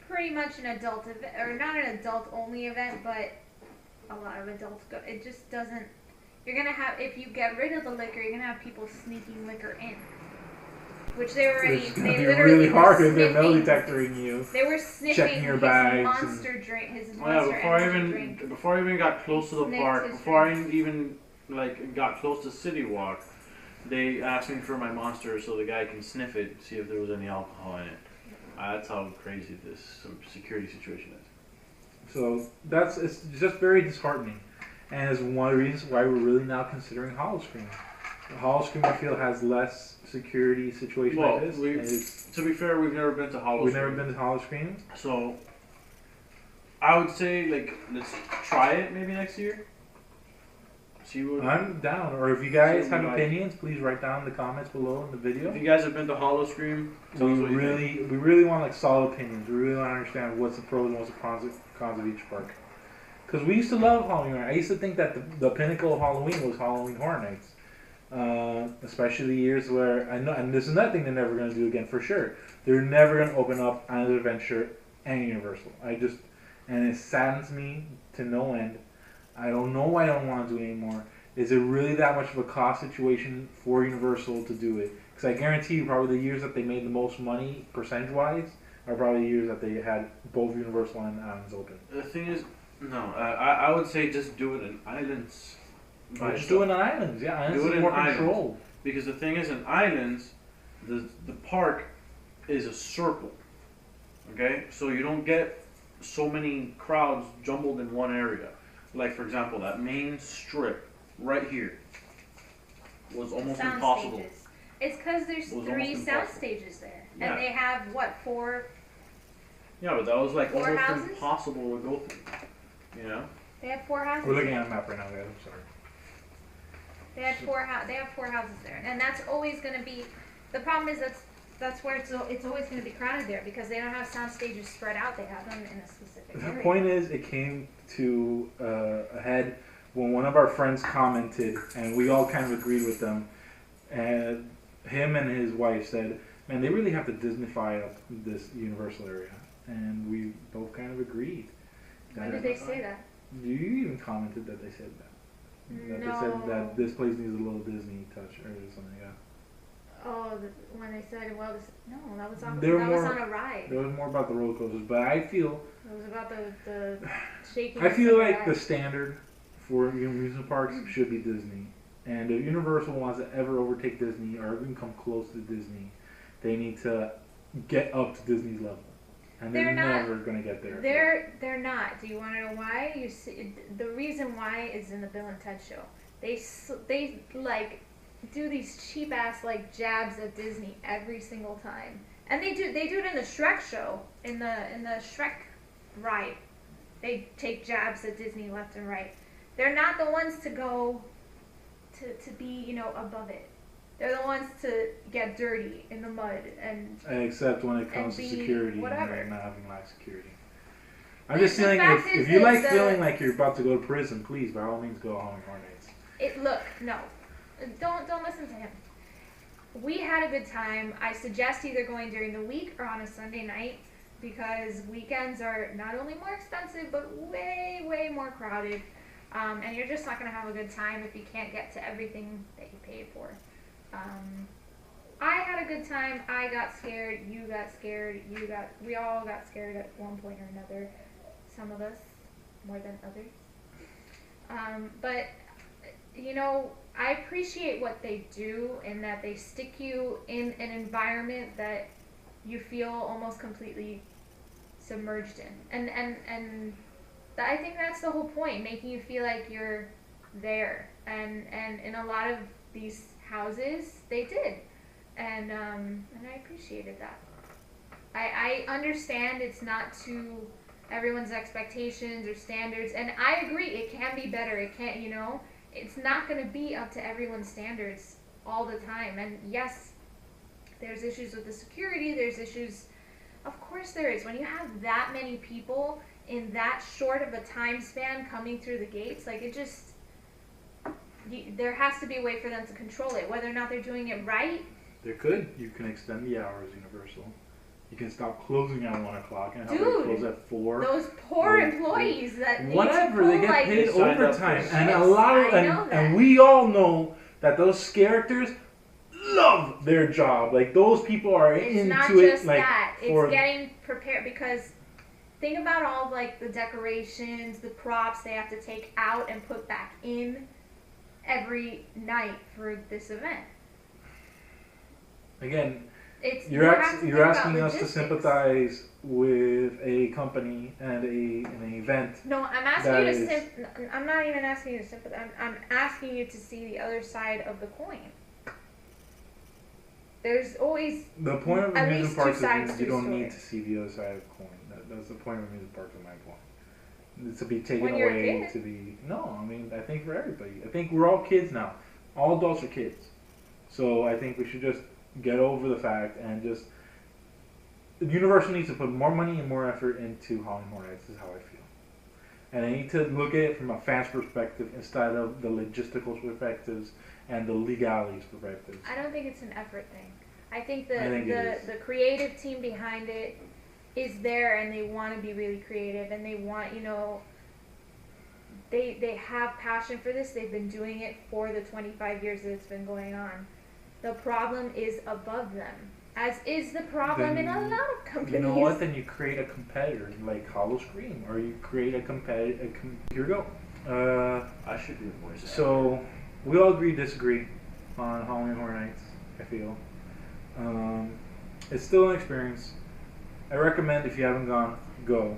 Speaker 3: pretty much an adult event, or not an adult-only event, but a lot of adults go. It just doesn't. You're gonna have, if you get rid of the liquor, you're gonna have people sneaking liquor in. Which they already,
Speaker 1: It's gonna
Speaker 3: they
Speaker 1: be
Speaker 3: literally
Speaker 1: really hard
Speaker 3: were
Speaker 1: if they're metal
Speaker 3: sniffing.
Speaker 1: detectoring you.
Speaker 3: They were sniffing
Speaker 1: Checking your
Speaker 3: his
Speaker 1: bags
Speaker 3: monster drink, his
Speaker 2: yeah,
Speaker 3: monster energy drink.
Speaker 2: before I even got close to the
Speaker 3: Sniffed
Speaker 2: park,
Speaker 3: his
Speaker 2: before I
Speaker 3: drinks.
Speaker 2: even like got close to City Walk, they asked me for my monster so the guy can sniff it, see if there was any alcohol in it. That's how crazy this security situation is.
Speaker 1: So it's just very disheartening, and it's one of the reasons why we're really now considering Hollowscream. Hollowscream, I feel, has less security situation
Speaker 2: Well,
Speaker 1: like this.
Speaker 2: to be fair, we've never been to Hollowscream.
Speaker 1: We've never been to Hollowscream.
Speaker 2: So I would say like let's try it maybe next year. See what.
Speaker 1: I'm down. Or if you guys
Speaker 2: See
Speaker 1: have
Speaker 2: what
Speaker 1: opinions, please write down in the comments below in the video.
Speaker 2: If you guys have been to Hollowscream, tell us what you think.
Speaker 1: We really want like solid opinions. We really want to understand what's the pros and what's the cons of each park. Because we used to love Halloween. I used to think that the pinnacle of Halloween was Halloween Horror Nights. Especially the years where I know, and this is nothing they're never going to do again for sure. They're never going to open up another adventure and Universal. And it saddens me to no end. I don't know why I don't want to do it anymore. Is it really that much of a cost situation for Universal to do it? Because I guarantee you, probably the years that they made the most money percentage-wise are probably the years that they had both Universal and Islands open.
Speaker 2: The thing is, no, I would say just do it in islands.
Speaker 1: Just do it on islands, yeah. Islands
Speaker 2: Do it
Speaker 1: is
Speaker 2: in
Speaker 1: more
Speaker 2: islands.
Speaker 1: controlled.
Speaker 2: Because the thing is, in islands, the park is a circle. Okay, so you don't get so many crowds jumbled in one area. Like for example, that main strip right here was almost
Speaker 3: Sound
Speaker 2: impossible.
Speaker 3: stages. It's because there's
Speaker 2: Was
Speaker 3: 3
Speaker 2: almost
Speaker 3: sound
Speaker 2: impossible.
Speaker 3: stages there,
Speaker 2: Yeah.
Speaker 3: and they have what 4?
Speaker 2: Yeah, but that was like
Speaker 3: 4
Speaker 2: almost
Speaker 3: houses?
Speaker 2: impossible to go through. You know.
Speaker 3: They have 4 houses.
Speaker 1: We're looking at a map right now, guys. I'm sorry.
Speaker 3: They have 4 They have 4 houses there, and that's always going to be. The problem is that's where it's always going to be crowded there because they don't have sound stages spread out. They have them in a specific
Speaker 1: The
Speaker 3: area.
Speaker 1: point is, it came to a head when one of our friends commented, and we all kind of agreed with them. And him and his wife said, "Man, they really have to Disneyfy up this Universal area," and we both kind of agreed.
Speaker 3: When did they say that?
Speaker 1: You even commented that they said that. That
Speaker 3: No.
Speaker 1: they said that this place needs a little Disney touch or something. Yeah.
Speaker 3: Oh, when they said, well, no, that was on
Speaker 1: They were
Speaker 3: that was
Speaker 1: more-
Speaker 3: on a ride.
Speaker 1: There was more about the roller coasters, but I feel
Speaker 3: It was about the shaking.
Speaker 1: I feel like the
Speaker 3: ride.
Speaker 1: standard for amusement parks should be Disney. And if Universal wants to ever overtake Disney or even come close to Disney, they need to get up to Disney's level. And they're never going to get there.
Speaker 3: They're not. Do you want to know why? You see, the reason why is in the Bill and Ted show. They like do these cheap ass like jabs at Disney every single time, and they do it in the Shrek show, in the Shrek ride. They take jabs at Disney left and right. They're not the ones to go to be above it. They're the ones to get dirty in the mud and
Speaker 1: Except when it comes to
Speaker 3: be
Speaker 1: security
Speaker 3: whatever.
Speaker 1: and not having live security. I'm just
Speaker 3: The
Speaker 1: saying,
Speaker 3: fact
Speaker 1: if
Speaker 3: is
Speaker 1: you like
Speaker 3: that
Speaker 1: feeling like you're about to go to prison, please, by all means, go to Halloween Horror Nights.
Speaker 3: Look, no, don't listen to him. We had a good time. I suggest either going during the week or on a Sunday night because weekends are not only more expensive but way more crowded, and you're just not gonna have a good time if you can't get to everything that you paid for. I had a good time. I got scared. You got scared. We all got scared at one point or another. Some of us more than others. But I appreciate what they do in that they stick you in an environment that you feel almost completely submerged in, and I think that's the whole point, making you feel like you're there, and in a lot of these houses they did, and I appreciated that. I understand it's not to everyone's expectations or standards, and I agree it can be better. It can't, it's not going to be up to everyone's standards all the time. And yes, there's issues with the security, there's issues, of course there is. When you have that many people in that short of a time span coming through the gates, like there has to be a way for them to control it, whether or not they're doing it right.
Speaker 1: There could. You can extend the hours, Universal. You can stop closing at 1 o'clock and have
Speaker 3: Dude,
Speaker 1: it close at 4.
Speaker 3: Those poor employees that need
Speaker 1: whatever,
Speaker 3: to
Speaker 1: they get paid overtime, and a
Speaker 3: shifts.
Speaker 1: lot of,
Speaker 3: I know that.
Speaker 1: and we all know that those characters love their job. Like, those people are
Speaker 3: It's
Speaker 1: into
Speaker 3: not
Speaker 1: it.
Speaker 3: just
Speaker 1: Like,
Speaker 3: that.
Speaker 1: for
Speaker 3: It's getting prepared, because think about all like the decorations, the props they have to take out and put back in every night for this event.
Speaker 1: again,
Speaker 3: You have to think
Speaker 1: you're
Speaker 3: about
Speaker 1: asking us to
Speaker 3: logistics.
Speaker 1: sympathize with a company and an event.
Speaker 3: No, I'm asking you to I'm not even asking you to sympathize. I'm asking you to see the other side of the coin. There's always
Speaker 1: The point of
Speaker 3: at
Speaker 1: amusement
Speaker 3: least two
Speaker 1: parks
Speaker 3: sides
Speaker 1: is
Speaker 3: to
Speaker 1: you
Speaker 3: a
Speaker 1: don't
Speaker 3: story.
Speaker 1: need to see the other side of the coin. That's the point of amusement parks, in my point. It's to be taken
Speaker 3: When you're a
Speaker 1: away,
Speaker 3: kid.
Speaker 1: to be... No, I mean, I think for everybody. I think we're all kids now. All adults are kids. So I think we should just get over the fact and just... Universal needs to put more money and more effort into Halloween Horror Nights, is how I feel. And I need to look at it from a fan's perspective instead of the logistical perspectives and the legalities perspectives.
Speaker 3: I don't think it's an effort thing. I think
Speaker 1: it
Speaker 3: the creative team behind it is there, and they want to be really creative, and they want, they have passion for this. They've been doing it for the 25 years that it's been going on. The problem is above them, as is the problem in a lot of companies.
Speaker 1: You know what? Then you create a competitor like Hollow Scream, or you create a competitor. Here we go.
Speaker 2: I should be the voice.
Speaker 1: So we all agree, disagree on Halloween Horror Nights. I feel it's still an experience. I recommend, if you haven't gone, go.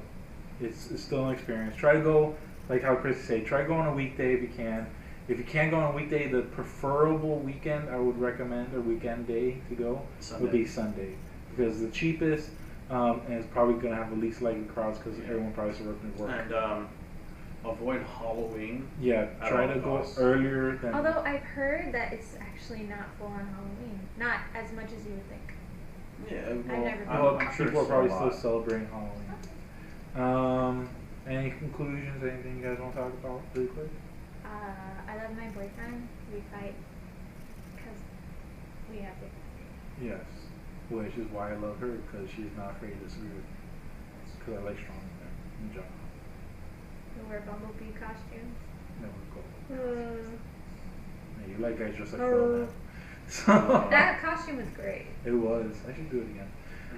Speaker 1: It's still an experience. Try to go, like how Chris said. Try to go on a weekday if you can. If you can't go on a weekday, the preferable weekend I would recommend, or weekend day to go, would be Sunday, because the cheapest, and it's probably going to have the least likely crowds because everyone probably is working at work.
Speaker 2: And avoid Halloween.
Speaker 1: Yeah, try to go earlier than.
Speaker 3: Although I've heard that it's actually not full on Halloween, not as much as you would think.
Speaker 2: Yeah,
Speaker 3: I've never been.
Speaker 1: Well,
Speaker 2: I'm sure
Speaker 1: people are
Speaker 2: it's
Speaker 1: probably
Speaker 2: a
Speaker 1: still
Speaker 2: lot.
Speaker 1: celebrating Halloween. Any conclusions? Anything you guys want to talk about really quick?
Speaker 3: I love my boyfriend. We fight because we have to.
Speaker 1: Yes. Which is why I love her, because she's not afraid to disagree with me. Because I like strong men in general.
Speaker 3: We wear bumblebee costumes.
Speaker 1: Never go. Yeah, you like guys dressed like
Speaker 3: Oh.
Speaker 1: girl now. So
Speaker 3: That costume was great.
Speaker 1: it was. I should do it again.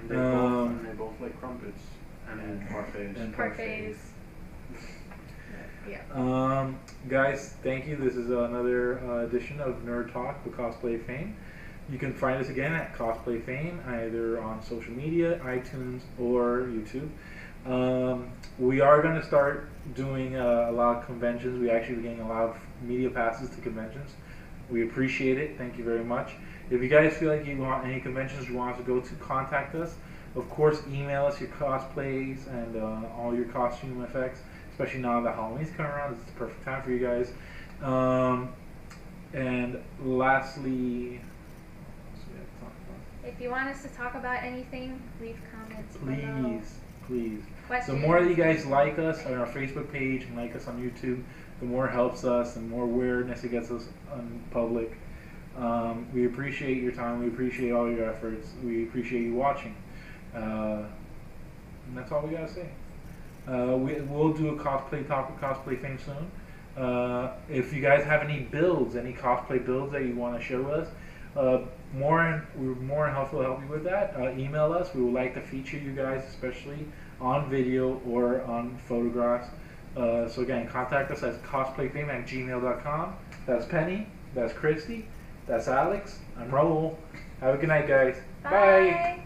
Speaker 2: And they both like crumpets and parfaits.
Speaker 1: and
Speaker 3: Parfaits. Yeah.
Speaker 1: Guys, thank you. This is another edition of NerdTalk with CosplayFame. You can find us again at CosplayFame, either on social media, iTunes, or YouTube. We are going to start doing a lot of conventions. We actually are getting a lot of media passes to conventions. We appreciate it. Thank you very much. If you guys feel like you want any conventions you want us to go to, contact us. Of course, email us your cosplays and all your costume effects. Especially now that Halloween's coming around, it's the perfect time for you guys. And lastly, what else do we have to talk about?
Speaker 3: If you want us to talk about anything, leave comments below.
Speaker 1: Please. The
Speaker 3: Questions.
Speaker 1: more that you guys like us on our Facebook page and like us on YouTube, the more it helps us, the more awareness it gets us on public. We appreciate your time. We appreciate all your efforts. We appreciate you watching. And that's all we gotta say. We'll do a cosplay talk with CosplayFame soon. If you guys have any builds, any cosplay builds that you want to share with us, we're more than helpful to help you with that. Email us. We would like to feature you guys, especially on video or on photographs. So again, contact us at cosplayfame@gmail.com. That's Penny. That's Christy. That's Alex. I'm Raul. Have a good night, guys. Bye.